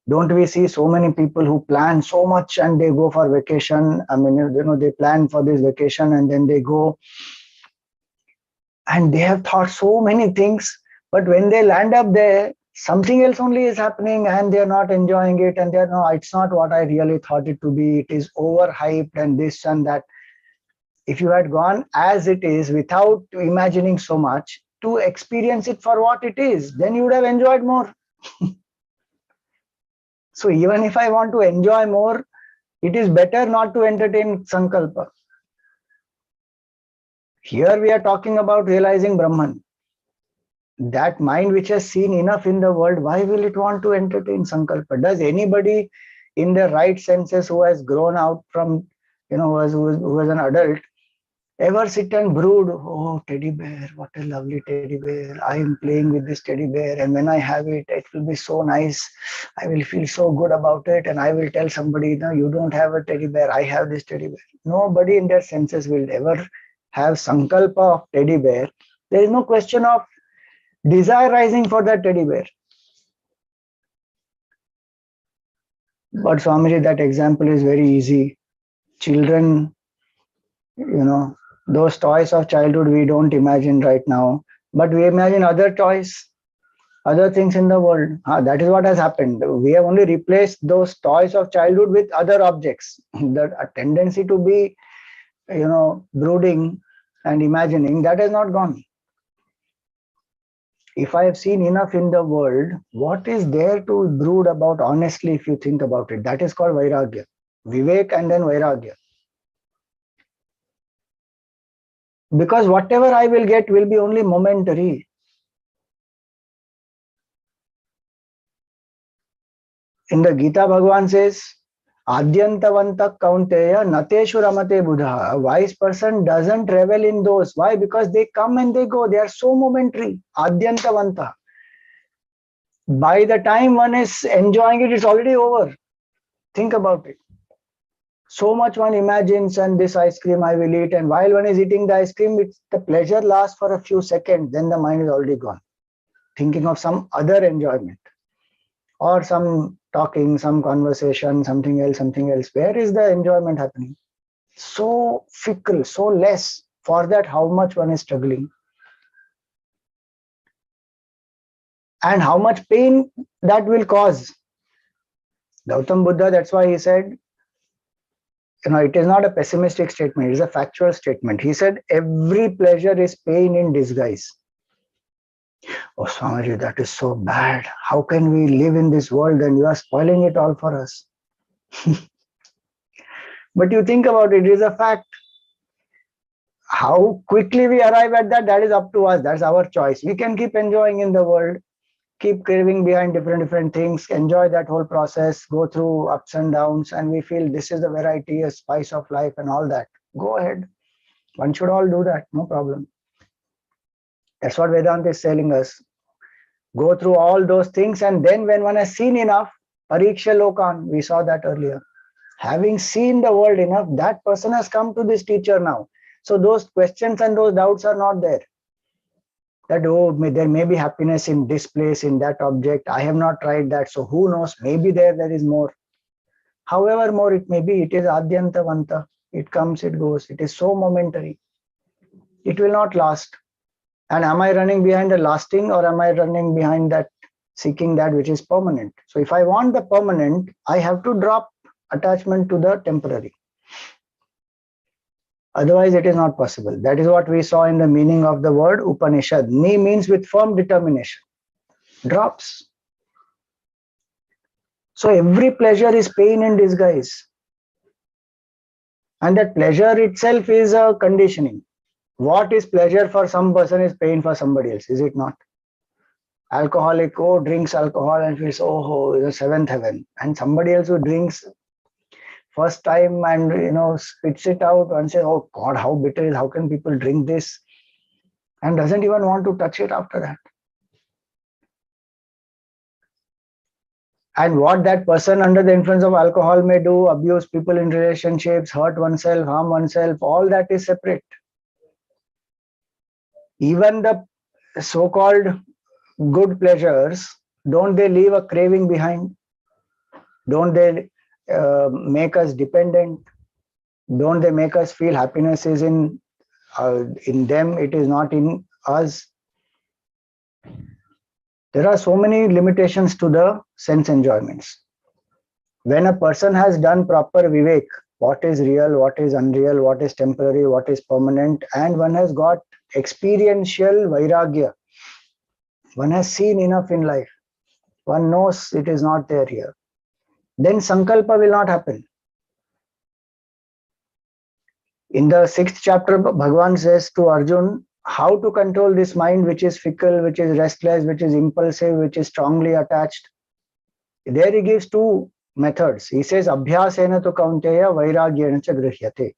Don't we see so many people who plan so much and they go for vacation? I mean, they plan for this vacation and then they go and they have thought so many things, but when they land up there, something else only is happening and they're not enjoying it, and they're, no, it's not what I really thought it to be. It is overhyped and this and that. If you had gone as it is without imagining so much, to experience it for what it is, then you would have enjoyed more. So even if I want to enjoy more, it is better not to entertain sankalpa. Here we are talking about realizing Brahman. That mind which has seen enough in the world, why will it want to entertain sankalpa? Does anybody in their right senses who has grown out from, who is an adult, ever sit and brood, oh, teddy bear, what a lovely teddy bear. I am playing with this teddy bear, and when I have it, it will be so nice. I will feel so good about it, and I will tell somebody, no, you don't have a teddy bear, I have this teddy bear. Nobody in their senses will ever have sankalpa of teddy bear. There is no question of desire rising for that teddy bear. But Swamiji, that example is very easy. Children, those toys of childhood we don't imagine right now, but we imagine other toys, other things in the world. That is what has happened. We have only replaced those toys of childhood with other objects. The tendency to be, brooding and imagining, that has not gone. If I have seen enough in the world, what is there to brood about honestly if you think about it? That is called Vairagya. Vivek and then Vairagya. Because whatever I will get will be only momentary. In the Gita, Bhagavan says, Adyantavantak kaunteya nateshu ramate buddha. A wise person doesn't revel in those. Why? Because they come and they go. They are so momentary. Adyantavanta. By the time one is enjoying it, it's already over. Think about it. So much one imagines, and this ice cream I will eat, and while one is eating the ice cream, the pleasure lasts for a few seconds, then the mind is already gone, thinking of some other enjoyment or some talking, some conversation, something else. Where is the enjoyment happening? So fickle, so less. For that, how much one is struggling, and how much pain that will cause. Gautam Buddha, that's why he said, it is not a pessimistic statement, it is a factual statement. He said, every pleasure is pain in disguise. Oh, Swamiji, that is so bad. How can we live in this world and you are spoiling it all for us? But you think about it, it is a fact. How quickly we arrive at that, that is up to us. That's our choice. We can keep enjoying in the world, keep craving behind different things, enjoy that whole process, go through ups and downs, and we feel this is the variety, a spice of life and all that. Go ahead. One should all do that, no problem. That's what Vedanta is telling us. Go through all those things, and then when one has seen enough, pariksha lokan, we saw that earlier. Having seen the world enough, that person has come to this teacher now. So those questions and those doubts are not there. That, oh, there may be happiness in this place, in that object. I have not tried that, so who knows? Maybe there is more. However more it may be, it is adyantavanta. It comes, it goes. It is so momentary. It will not last. And am I running behind the lasting, or am I running behind that, seeking that which is permanent? So if I want the permanent, I have to drop attachment to the temporary. Otherwise, it is not possible. That is what we saw in the meaning of the word Upanishad. Ni means with firm determination. Drops. So every pleasure is pain in disguise. And that pleasure itself is a conditioning. What is pleasure for some person is pain for somebody else, is it not? Alcoholic, drinks alcohol and feels, the seventh heaven. And somebody else who drinks first time and spits it out and says, oh God, how bitter is, how can people drink this? And doesn't even want to touch it after that. And what that person under the influence of alcohol may do, abuse people in relationships, hurt oneself, harm oneself, all that is separate. Even the so-called good pleasures, don't they leave a craving behind? Don't they make us dependent? Don't they make us feel happiness is in them, it is not in us? There are so many limitations to the sense enjoyments. When a person has done proper vivek, what is real, what is unreal, what is temporary, what is permanent, and one has got experiential vairagya, one has seen enough in life, one knows it is not there here, then sankalpa will not happen. In the 6th chapter, Bhagavan says to Arjun, how to control this mind which is fickle, which is restless, which is impulsive, which is strongly attached. There he gives 2 methods. He says, Abhyasena tu kaunteya vairagyena cha grihyate.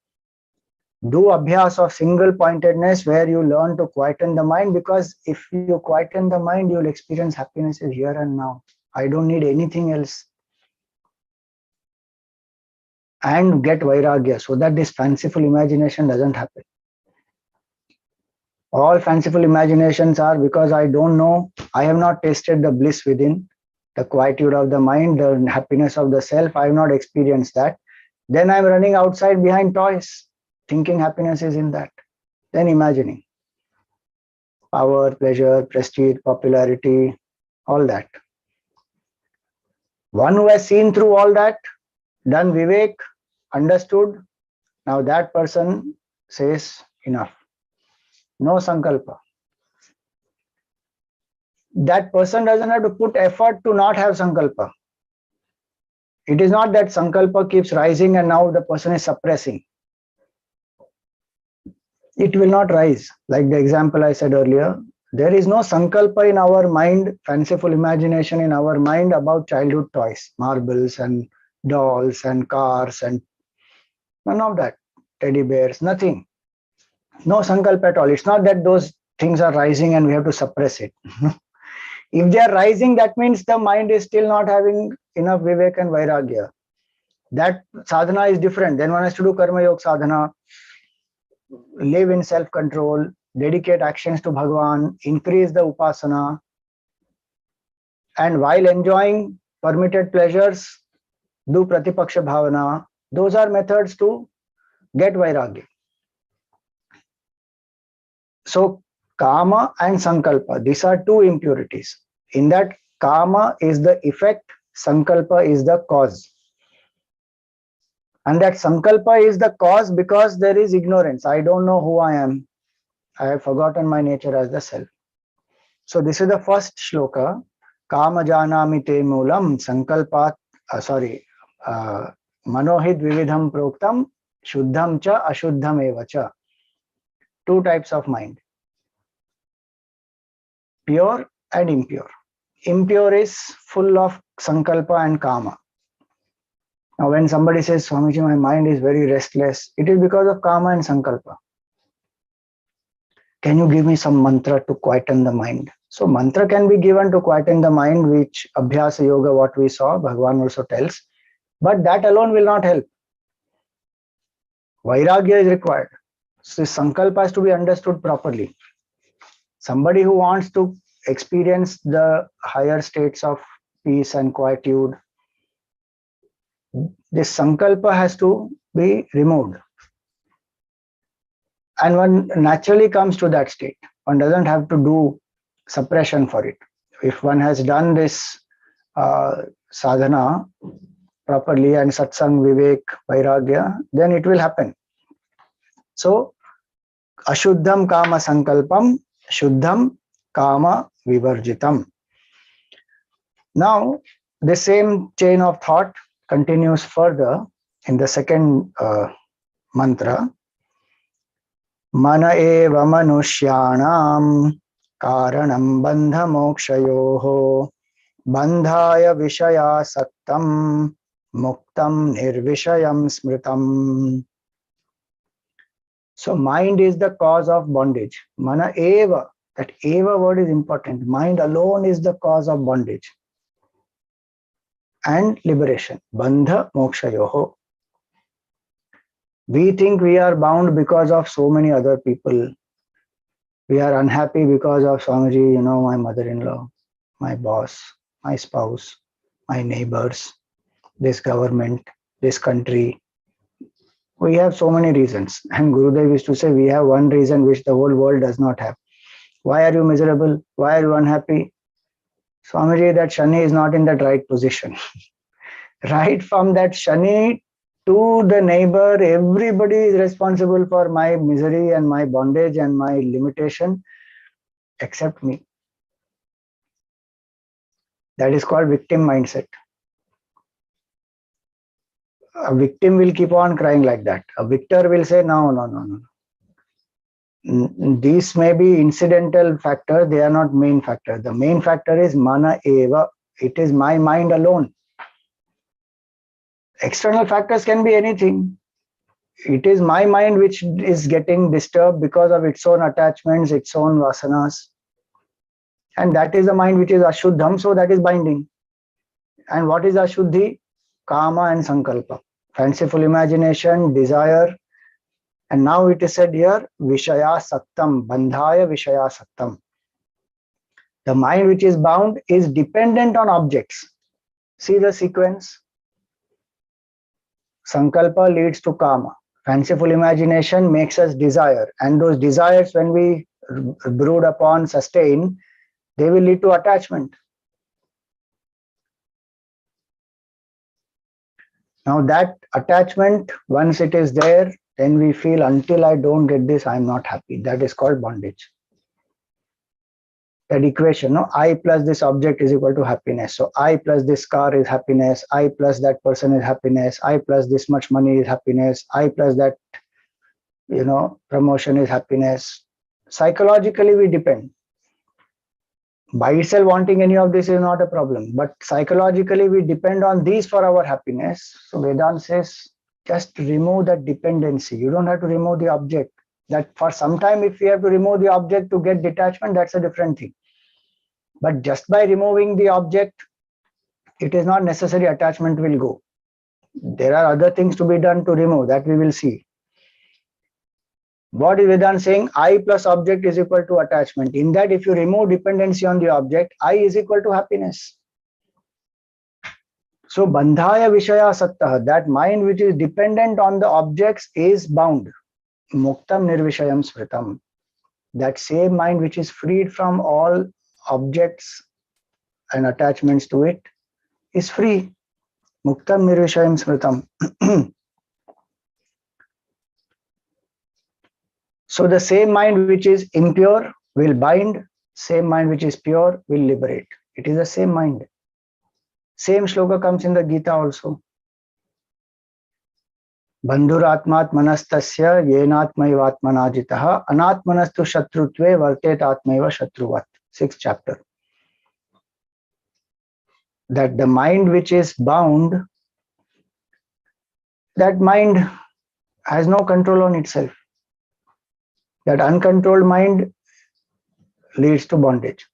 Do abhyas of single pointedness where you learn to quieten the mind, because if you quieten the mind, you will experience happiness here and now. I don't need anything else. And get vairagya so that this fanciful imagination doesn't happen. All fanciful imaginations are because I don't know, I have not tasted the bliss within, the quietude of the mind, the happiness of the self. I have not experienced that. Then I'm running outside behind toys, thinking happiness is in that. Then imagining power, pleasure, prestige, popularity, all that. One who has seen through all that, done vivek, understood, now that person says enough. No sankalpa. That person doesn't have to put effort to not have sankalpa. It is not that sankalpa keeps rising and now the person is suppressing. It will not rise. Like the example I said earlier, there is no sankalpa in our mind, fanciful imagination in our mind about childhood toys, marbles and dolls and cars and none of that, teddy bears, nothing. No sankalpa at all. It's not that those things are rising and we have to suppress it. If they are rising, that means the mind is still not having enough vivek and vairagya. That sadhana is different. Then one has to do karma yoga sadhana, live in self-control, dedicate actions to Bhagavan, increase the upasana, and while enjoying permitted pleasures, do pratipaksha bhavana. Those are methods to get vairagya. So kama and sankalpa, these are 2 impurities. In that, kama is the effect, sankalpa is the cause. And that sankalpa is the cause because there is ignorance. I don't know who I am. I have forgotten my nature as the self. So this is the first shloka. Kama janami te moolam sankalpat, manohid vividham proktam shuddham cha ashuddham eva cha. 2 types of mind. Pure and impure. Impure is full of sankalpa and kama. Now when somebody says, Swamiji, my mind is very restless, it is because of kama and sankalpa. Can you give me some mantra to quieten the mind? So mantra can be given to quieten the mind, which abhyasa yoga, what we saw, Bhagavan also tells. But that alone will not help. Vairagya is required. So sankalpa has to be understood properly. Somebody who wants to experience the higher states of peace and quietude, this sankalpa has to be removed. And one naturally comes to that state. One doesn't have to do suppression for it. If one has done this sadhana properly and satsang, vivek, vairagya, then it will happen. So, ashuddham kama sankalpam, shuddham kama vivarjitam. Now, the same chain of thought continues further in the second mantra. Mana eva manushyanam karanam bandha mokshayoho bandhaya vishaya saktam muktam nirvishayam smritam. So mind is the cause of bondage. Mana eva, that eva word is important. Mind alone is the cause of bondage and liberation. Bandha mokshayoho. We think we are bound because of so many other people. We are unhappy because of Swamiji, my mother-in-law, my boss, my spouse, my neighbors, this government, this country. We have so many reasons. And Gurudev used to say, we have one reason which the whole world does not have. Why are you miserable? Why are you unhappy? Swamiji, that Shani is not in that right position. Right from that Shani to the neighbor, everybody is responsible for my misery and my bondage and my limitation, except me. That is called victim mindset. A victim will keep on crying like that. A victor will say, no. These may be incidental factors, they are not main factor. The main factor is mana eva. It is my mind alone. External factors can be anything. It is my mind which is getting disturbed because of its own attachments, its own vasanas. And that is the mind which is ashuddham, so that is binding. And what is ashuddhi? Kama and sankalpa. Fanciful imagination, desire. And now it is said here, vishaya saktam, bandhaya vishaya saktam. The mind which is bound is dependent on objects. See the sequence. Sankalpa leads to kama. Fanciful imagination makes us desire. And those desires, when we brood upon, sustain, they will lead to attachment. Now that attachment, once it is there, then we feel until I don't get this, I'm not happy. That is called bondage. That equation, I plus this object is equal to happiness. So I plus this car is happiness. I plus that person is happiness. I plus this much money is happiness. I plus that, promotion is happiness. Psychologically, we depend. By itself, wanting any of this is not a problem. But psychologically, we depend on these for our happiness. So Vedanta says, just remove that dependency. You don't have to remove the object. That for some time, if you have to remove the object to get detachment, that's a different thing. But just by removing the object, it is not necessary attachment will go. There are other things to be done to remove, that we will see. What is Vedanta saying? I plus object is equal to attachment. In that, if you remove dependency on the object, I is equal to happiness. So, bandhaya vishaya sattah, that mind which is dependent on the objects is bound. Muktam nirvishayam smritam. That same mind which is freed from all objects and attachments to it is free. Muktam nirvishayam smritam. So the same mind which is impure will bind, same mind which is pure will liberate. It is the same mind. Same shloka comes in the Gita also. Bandhuratmat manastasya yenatmaivatmanajitaha anatmanastu shatrutve vartet atmaiva shatruvat. 6th chapter. That the mind which is bound, that mind has no control on itself. That uncontrolled mind leads to bondage.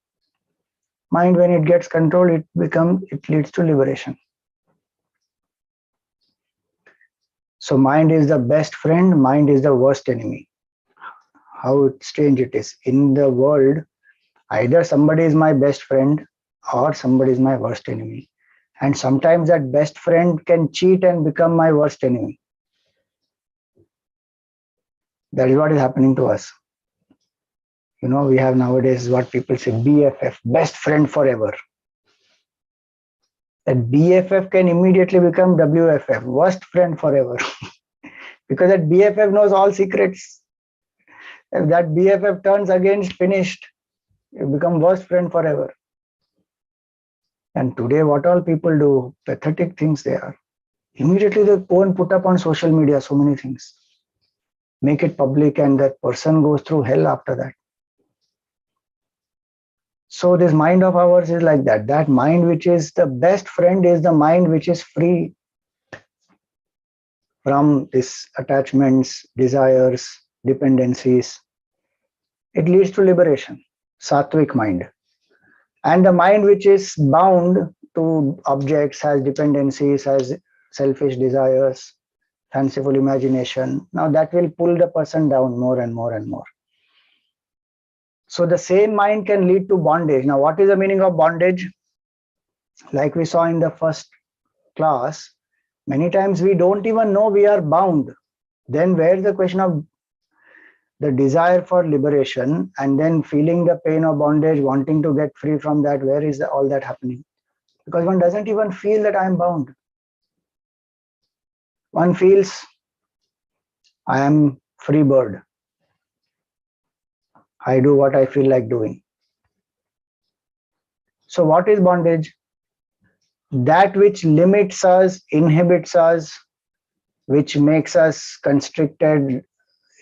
Mind, when it gets controlled, it leads to liberation. So mind is the best friend, mind is the worst enemy. How strange it is. In the world, either somebody is my best friend or somebody is my worst enemy. And sometimes that best friend can cheat and become my worst enemy. That is what is happening to us. We have nowadays what people say, BFF, best friend forever. That BFF can immediately become WFF, worst friend forever. Because that BFF knows all secrets. If that BFF turns against, finished. You become worst friend forever. And today, what all people do, pathetic things they are. Immediately they go and put up on social media so many things. Make it public, and that person goes through hell after that. So this mind of ours is like that. That mind which is the best friend is the mind which is free from these attachments, desires, dependencies. It leads to liberation, sattvic mind. And the mind which is bound to objects, has dependencies, has selfish desires, fanciful imagination. Now that will pull the person down more and more and more. So the same mind can lead to bondage. Now, what is the meaning of bondage? Like we saw in the first class, many times we don't even know we are bound. Then where's the question of the desire for liberation, and then feeling the pain of bondage, wanting to get free from that? Where is all that happening? Because one doesn't even feel that I am bound. One feels I am free bird. I do what I feel like doing. So what is bondage? That which limits us, inhibits us, which makes us constricted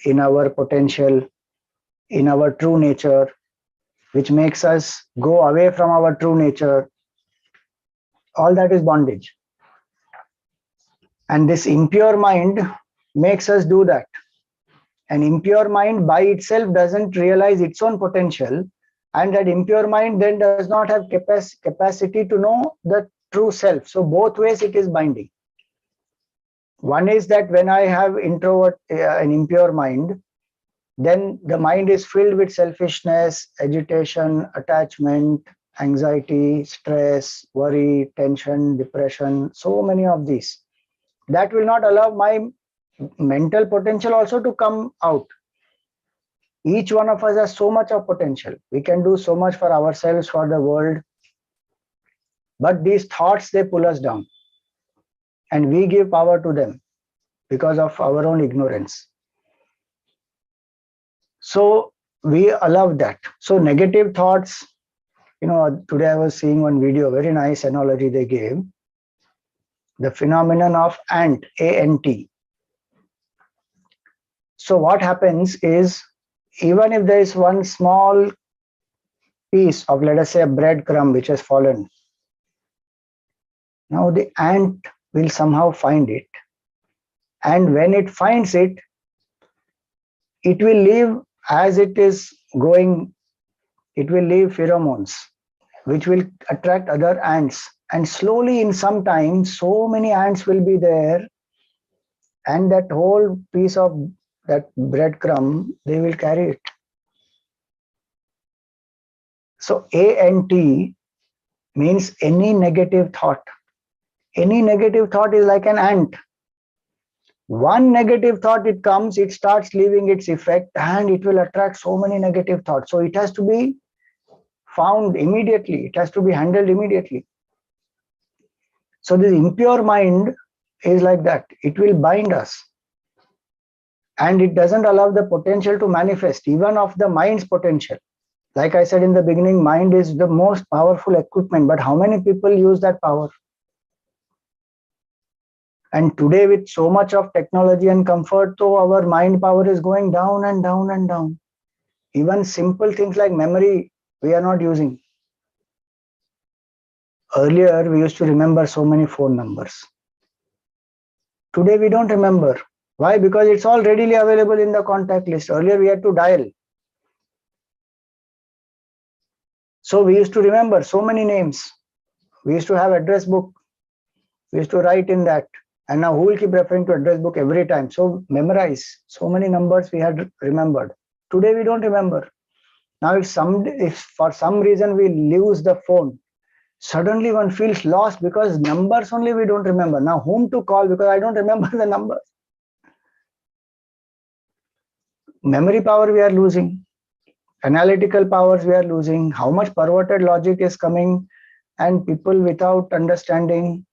in our potential, in our true nature, which makes us go away from our true nature. All that is bondage. And this impure mind makes us do that. An impure mind by itself doesn't realize its own potential, and that impure mind then does not have capacity to know the true self. So both ways it is binding. One is that when I have an impure mind, then the mind is filled with selfishness, agitation, attachment, anxiety, stress, worry, tension, depression, so many of these. That will not allow my mental potential also to come out. Each one of us has so much of potential. We can do so much for ourselves, for the world. But these thoughts, they pull us down. And we give power to them because of our own ignorance. So we allow that. So negative thoughts, today I was seeing one video, very nice analogy they gave. The phenomenon of ant, A-N-T. So what happens is, even if there is one small piece of, let us say, a breadcrumb which has fallen, now the ant will somehow find it. And when it finds it, it will leave, as it is going, it will leave pheromones, which will attract other ants. And slowly, in some time, so many ants will be there, and that whole piece of that breadcrumb, they will carry it. So A-N-T means any negative thought. Any negative thought is like an ant. One negative thought, it comes, it starts leaving its effect, and it will attract so many negative thoughts. So it has to be found immediately. It has to be handled immediately. So this impure mind is like that. It will bind us. And it doesn't allow the potential to manifest, even of the mind's potential. Like I said in the beginning, mind is the most powerful equipment, but how many people use that power? And today, with so much of technology and comfort, so our mind power is going down and down and down. Even simple things like memory, we are not using. Earlier, we used to remember so many phone numbers. Today, we don't remember. Why? Because it's all readily available in the contact list. Earlier, we had to dial. So we used to remember so many names. We used to have address book. We used to write in that. And now who will keep referring to address book every time? So memorize. So many numbers we had remembered. Today, we don't remember. Now, if for some reason we lose the phone, suddenly one feels lost because numbers only we don't remember. Now, whom to call because I don't remember the numbers. Memory power we are losing. Analytical powers we are losing. How much perverted logic is coming, and people without understanding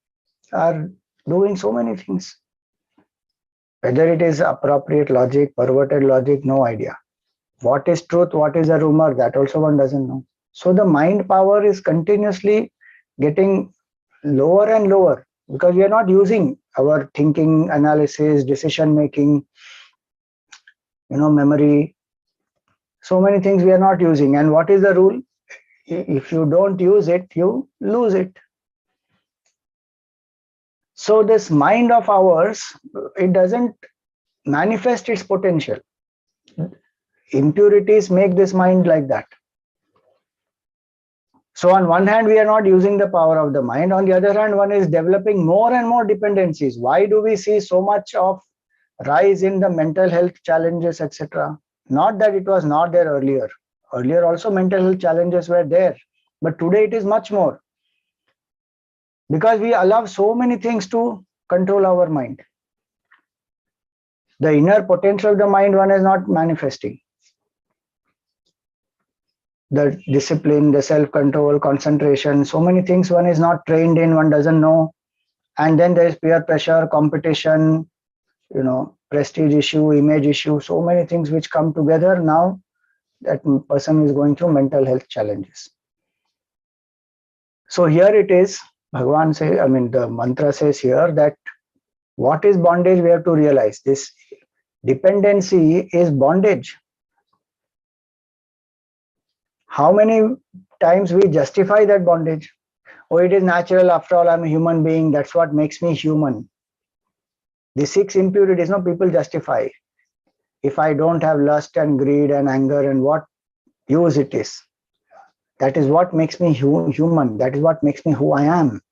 are doing so many things. Whether it is appropriate logic, perverted logic, no idea. What is truth? What is a rumor? That also one doesn't know. So the mind power is continuously getting lower and lower because we are not using our thinking, analysis, decision making, memory. So many things we are not using. And what is the rule? If you don't use it, you lose it. So this mind of ours, it doesn't manifest its potential. Impurities make this mind like that. So on one hand, we are not using the power of the mind. On the other hand, one is developing more and more dependencies. Why do we see so much of rise in the mental health challenges, etc.? Not that it was not there earlier. Earlier also mental health challenges were there. But today it is much more. Because we allow so many things to control our mind. The inner potential of the mind one is not manifesting. The discipline, the self-control, concentration, so many things one is not trained in, one doesn't know. And then there is peer pressure, competition, prestige issue, image issue, so many things which come together. Now that person is going through mental health challenges. So here it is, Bhagavan says, the mantra says here that what is bondage? We have to realize this dependency is bondage. How many times we justify that bondage? Oh, it is natural, after all, I'm a human being, that's what makes me human. The 6 impurities, people justify. If I don't have lust and greed and anger, and what use it is? That is what makes me human. That is what makes me who I am.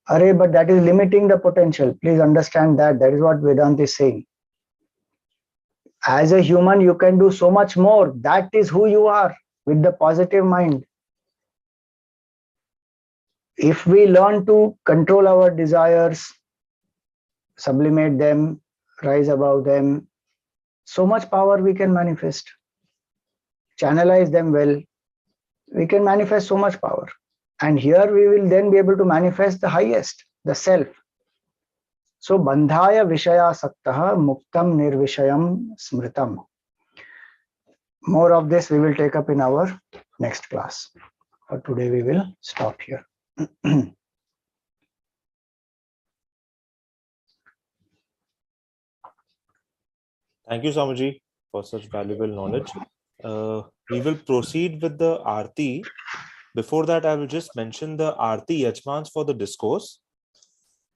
But that is limiting the potential. Please understand that. That is what Vedanta is saying. As a human, you can do so much more. That is who you are with the positive mind. If we learn to control our desires, sublimate them, rise above them, so much power we can manifest. Channelize them well, we can manifest so much power. And here we will then be able to manifest the highest, the self. So, bandhaya vishaya saktaha muktam nirvishayam smritam. More of this we will take up in our next class. For today we will stop here. Thank you, Swamiji, for such valuable knowledge. We will proceed with the Aarti. Before that, I will just mention the Aarti Yajmans for the discourse.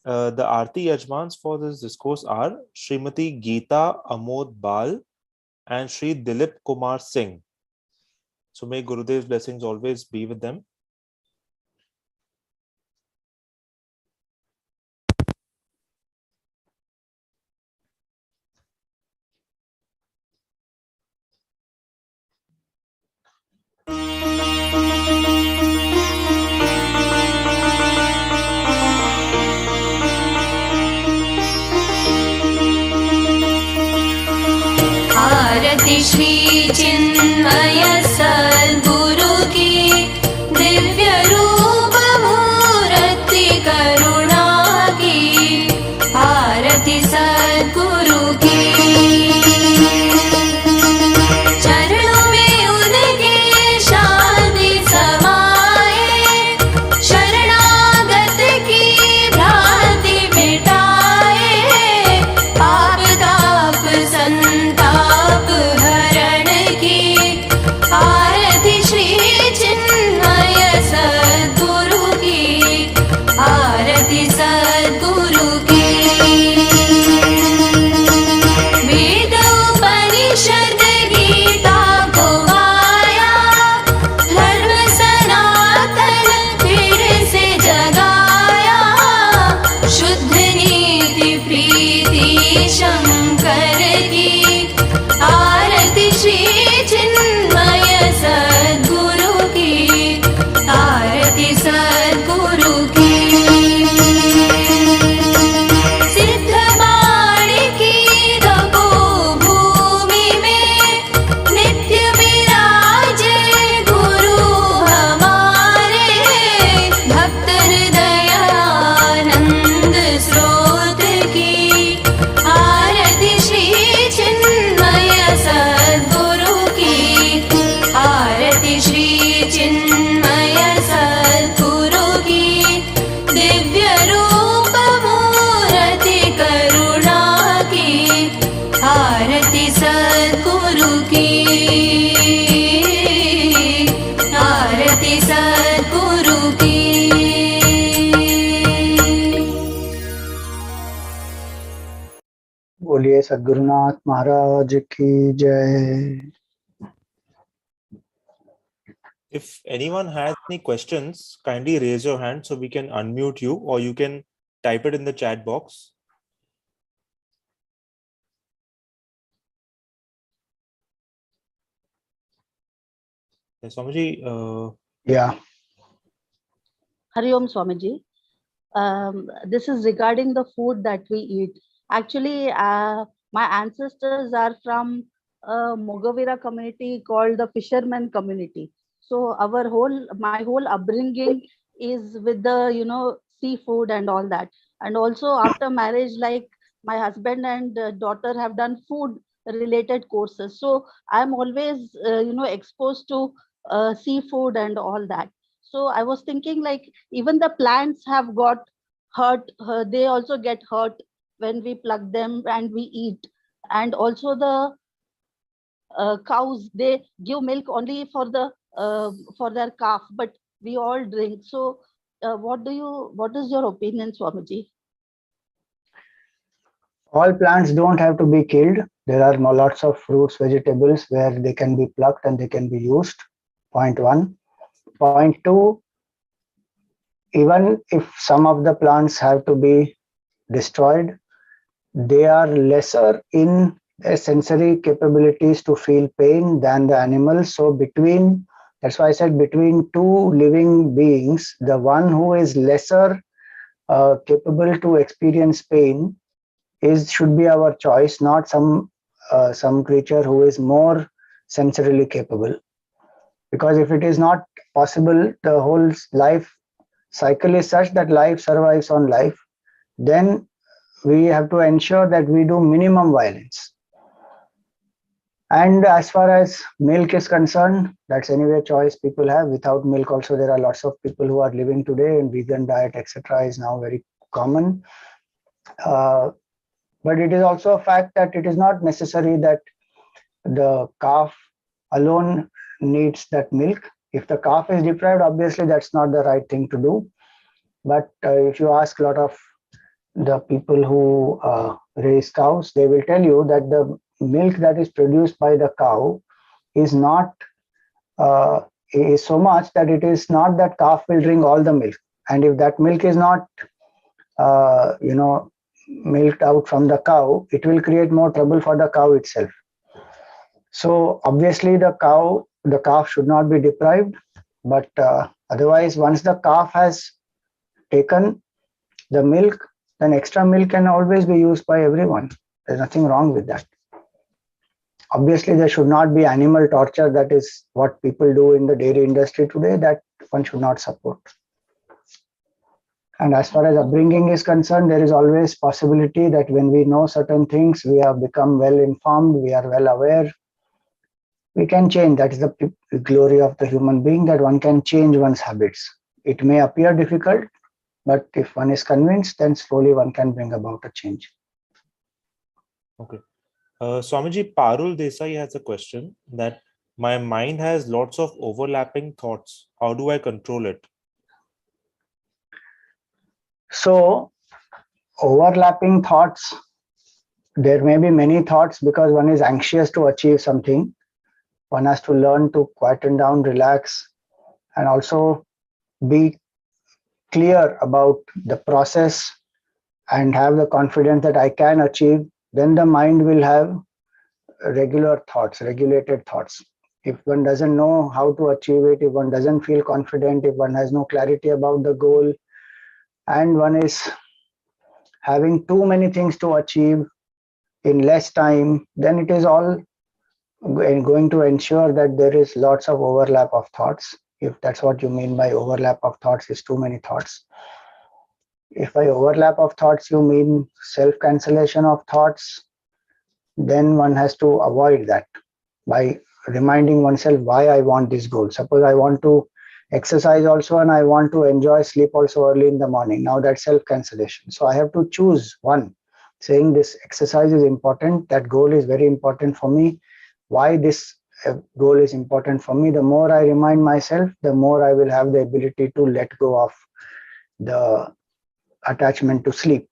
The Aarti Yajmans for this discourse are Srimati Geeta Amod Bal and Sri Dilip Kumar Singh. So may Gurudev's blessings always be with them. आरति श्री चिन्मय सद्गुरु की Sadgurunath Maharaj ki jai. If anyone has any questions, kindly raise your hand so we can unmute you, or you can type it in the chat box. Yes, Swamiji, Yeah. Hari Om Swamiji. This is regarding the food that we eat. Actually, my ancestors are from a Mogavira community called the fisherman community. So my whole upbringing is with the, seafood and all that. And also after marriage, like my husband and daughter have done food related courses. So I'm always, exposed to seafood and all that. So I was thinking like even the plants have got hurt. They also get hurt when we pluck them and we eat. And also the cows, they give milk only for their calf, but we all drink. So what is your opinion, Swamiji? All plants don't have to be killed. There are lots of fruits, vegetables where they can be plucked and they can be used. Point one. Point two, even if some of the plants have to be destroyed, they are lesser in their sensory capabilities to feel pain than the animals. So that's why I said between two living beings, the one who is lesser capable to experience pain should be our choice, not some creature who is more sensorily capable. Because if it is not possible, the whole life cycle is such that life survives on life, then we have to ensure that we do minimum violence. And as far as milk is concerned, that's anyway a choice people have. Without milk also, there are lots of people who are living today, and vegan diet, etc., is now very common. But it is also a fact that it is not necessary that the calf alone needs that milk. If the calf is deprived, obviously that's not the right thing to do. But if you ask a lot of the people who raise cows, they will tell you that the milk that is produced by the cow is not is so much that it is not that calf will drink all the milk. And if that milk is not milked out from the cow, it will create more trouble for the cow itself. So obviously the calf should not be deprived, but otherwise once the calf has taken the milk, then extra milk can always be used by everyone. There's nothing wrong with that. Obviously there should not be animal torture. That is what people do in the dairy industry today, that one should not support. And as far as upbringing is concerned, there is always possibility that when we know certain things, we have become well informed, we are well aware, we can change. That is the glory of the human being, that one can change one's habits. It may appear difficult, but if one is convinced, then slowly one can bring about a change. okay. Swamiji, Parul Desai has a question that my mind has lots of overlapping thoughts. How do I control it? So, overlapping thoughts, there may be many thoughts because one is anxious to achieve something. One has to learn to quieten down, relax, and also be clear about the process and have the confidence that I can achieve. Then the mind will have regular thoughts, regulated thoughts. If one doesn't know how to achieve it, if one doesn't feel confident, if one has no clarity about the goal, and one is having too many things to achieve in less time, then it is all going to ensure that there is lots of overlap of thoughts. If that's what you mean by overlap of thoughts, is too many thoughts. If by overlap of thoughts you mean self-cancellation of thoughts, then one has to avoid that by reminding oneself why I want this goal. Suppose I want to exercise also and I want to enjoy sleep also early in the morning. Now that's self-cancellation. So I have to choose one, saying this exercise is important, that goal is very important for me. Why this goal is important for me, the more I remind myself, the more I will have the ability to let go of the attachment to sleep.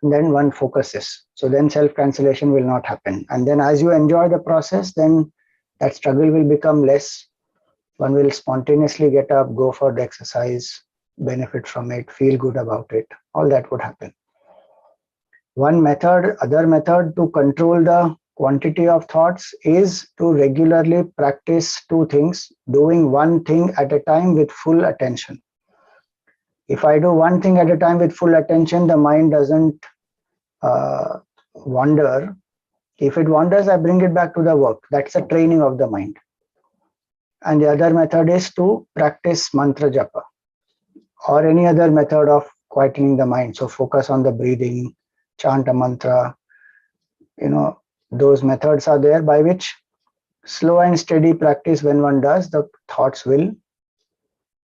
then one focuses. So then self-cancellation will not happen. And then as you enjoy the process, then that struggle will become less. One will spontaneously get up, go for the exercise, benefit from it, feel good about it. All that would happen. One method, other method to control the quantity of thoughts is to regularly practice two things, doing one thing at a time with full attention. If I do one thing at a time with full attention, the mind doesn't wander. If it wanders, I bring it back to the work. That's a training of the mind. And the other method is to practice mantra japa or any other method of quietening the mind. So focus on the breathing, chant a mantra. Those methods are there by which slow and steady practice, when one does, the thoughts will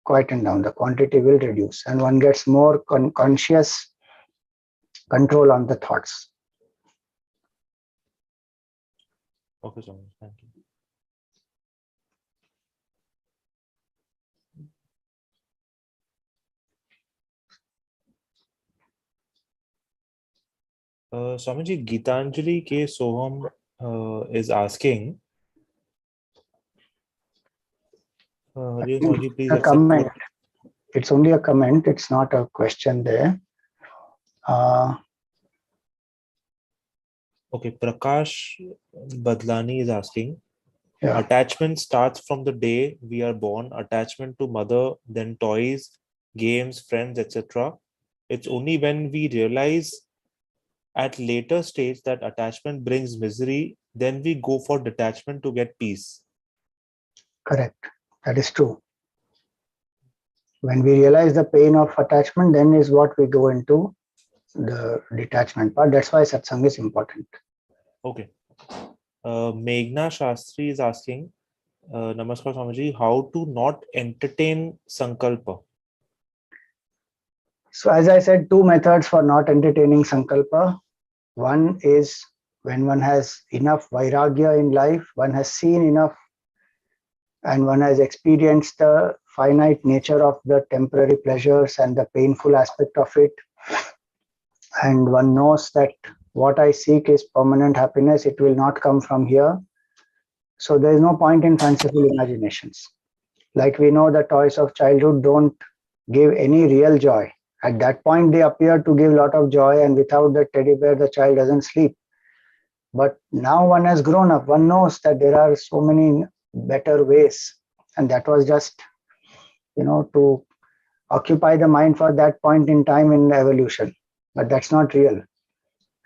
quieten down, the quantity will reduce, and one gets more conscious control on the thoughts. Okay, so thank you. Swamiji, Gitanjali K. Soham is asking, Swamiji, please A accept comment. It's only a comment. It's not a question there. Okay, Prakash Badlani is asking, Yeah. attachment starts from the day we are born, attachment to mother, then toys, games, friends, etc. It's only when we realize at later stage that attachment brings misery, then we go for detachment to get peace. Correct. That is true. When we realize the pain of attachment, then is what we go into the detachment part. That's why satsang is important. Okay. Meghna Shastri is asking, Namaskar Swamiji, how to not entertain sankalpa? So as I said, two methods for not entertaining sankalpa. One is when one has enough vairagya in life, one has seen enough, and one has experienced the finite nature of the temporary pleasures and the painful aspect of it. And one knows that what I seek is permanent happiness, it will not come from here. So there is no point in fanciful imaginations. Like we know the toys of childhood don't give any real joy. At that point, they appear to give a lot of joy, and without the teddy bear, the child doesn't sleep. But now one has grown up, one knows that there are so many better ways. And that was just, to occupy the mind for that point in time in evolution. But that's not real.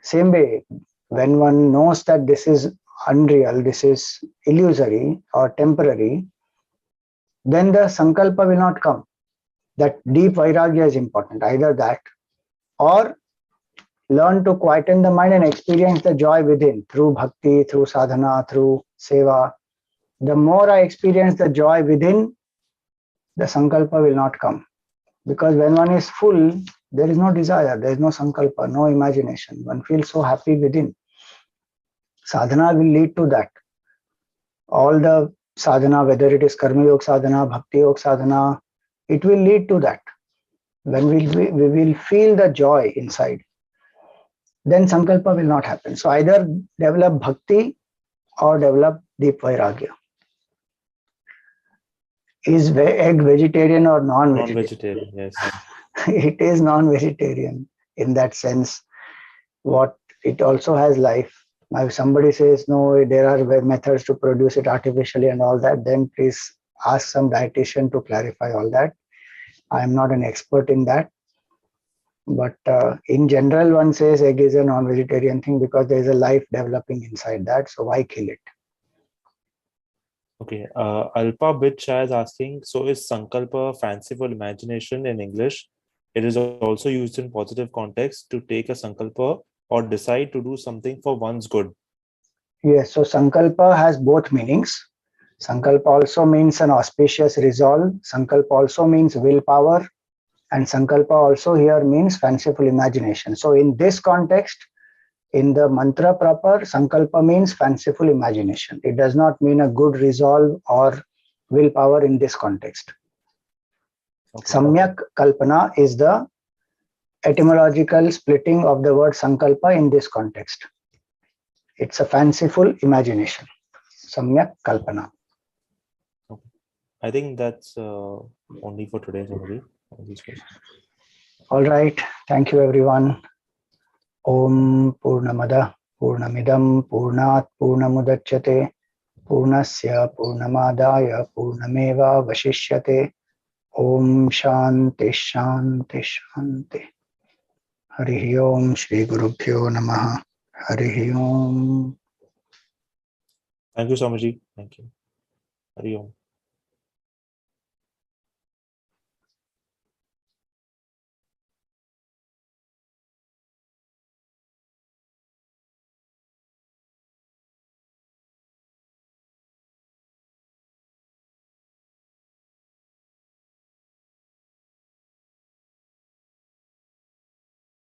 Same way, when one knows that this is unreal, this is illusory or temporary, then the sankalpa will not come. That deep vairagya is important, either that or learn to quieten the mind and experience the joy within through bhakti, through sadhana, through seva. The more I experience the joy within, the sankalpa will not come. Because when one is full, there is no desire, there is no sankalpa, no imagination. One feels so happy within. Sadhana will lead to that. All the sadhana, whether it is karma yoga sadhana, bhakti yoga sadhana, it will lead to that. When we will feel the joy inside, then sankalpa will not happen. So either develop bhakti or develop deep vairagya. Is egg vegetarian or non-vegetarian? Non-vegetarian, yes. It is non-vegetarian in that sense. What it also has life. Now, if somebody says no, there are methods to produce it artificially and all that, then please ask some dietitian to clarify all that. I am not an expert in that. But in general, one says egg is a non-vegetarian thing because there is a life developing inside that. So why kill it? Okay. Alpa Bitcha is asking, so is sankalpa fanciful imagination in English? It is also used in positive context to take a sankalpa or decide to do something for one's good. Yes, so sankalpa has both meanings. Sankalpa also means an auspicious resolve. Sankalpa also means willpower. And sankalpa also here means fanciful imagination. So in this context, in the mantra proper, sankalpa means fanciful imagination. It does not mean a good resolve or willpower in this context. Okay. Samyak kalpana is the etymological splitting of the word sankalpa in this context. It's a fanciful imagination. Samyak kalpana. I think that's only for today, Swamiji. These questions. All right. Thank you, everyone. Om Purnamada Purnamidam Purnat Purnamudachyate Purnasya Purnamadaya Purnameva Vashishyate. Om Shanti Shanti Shanti. Harihi Om Shri Gurubhyo Namaha. Harihi Om. Thank you, Swamiji. Thank you. Hari Om.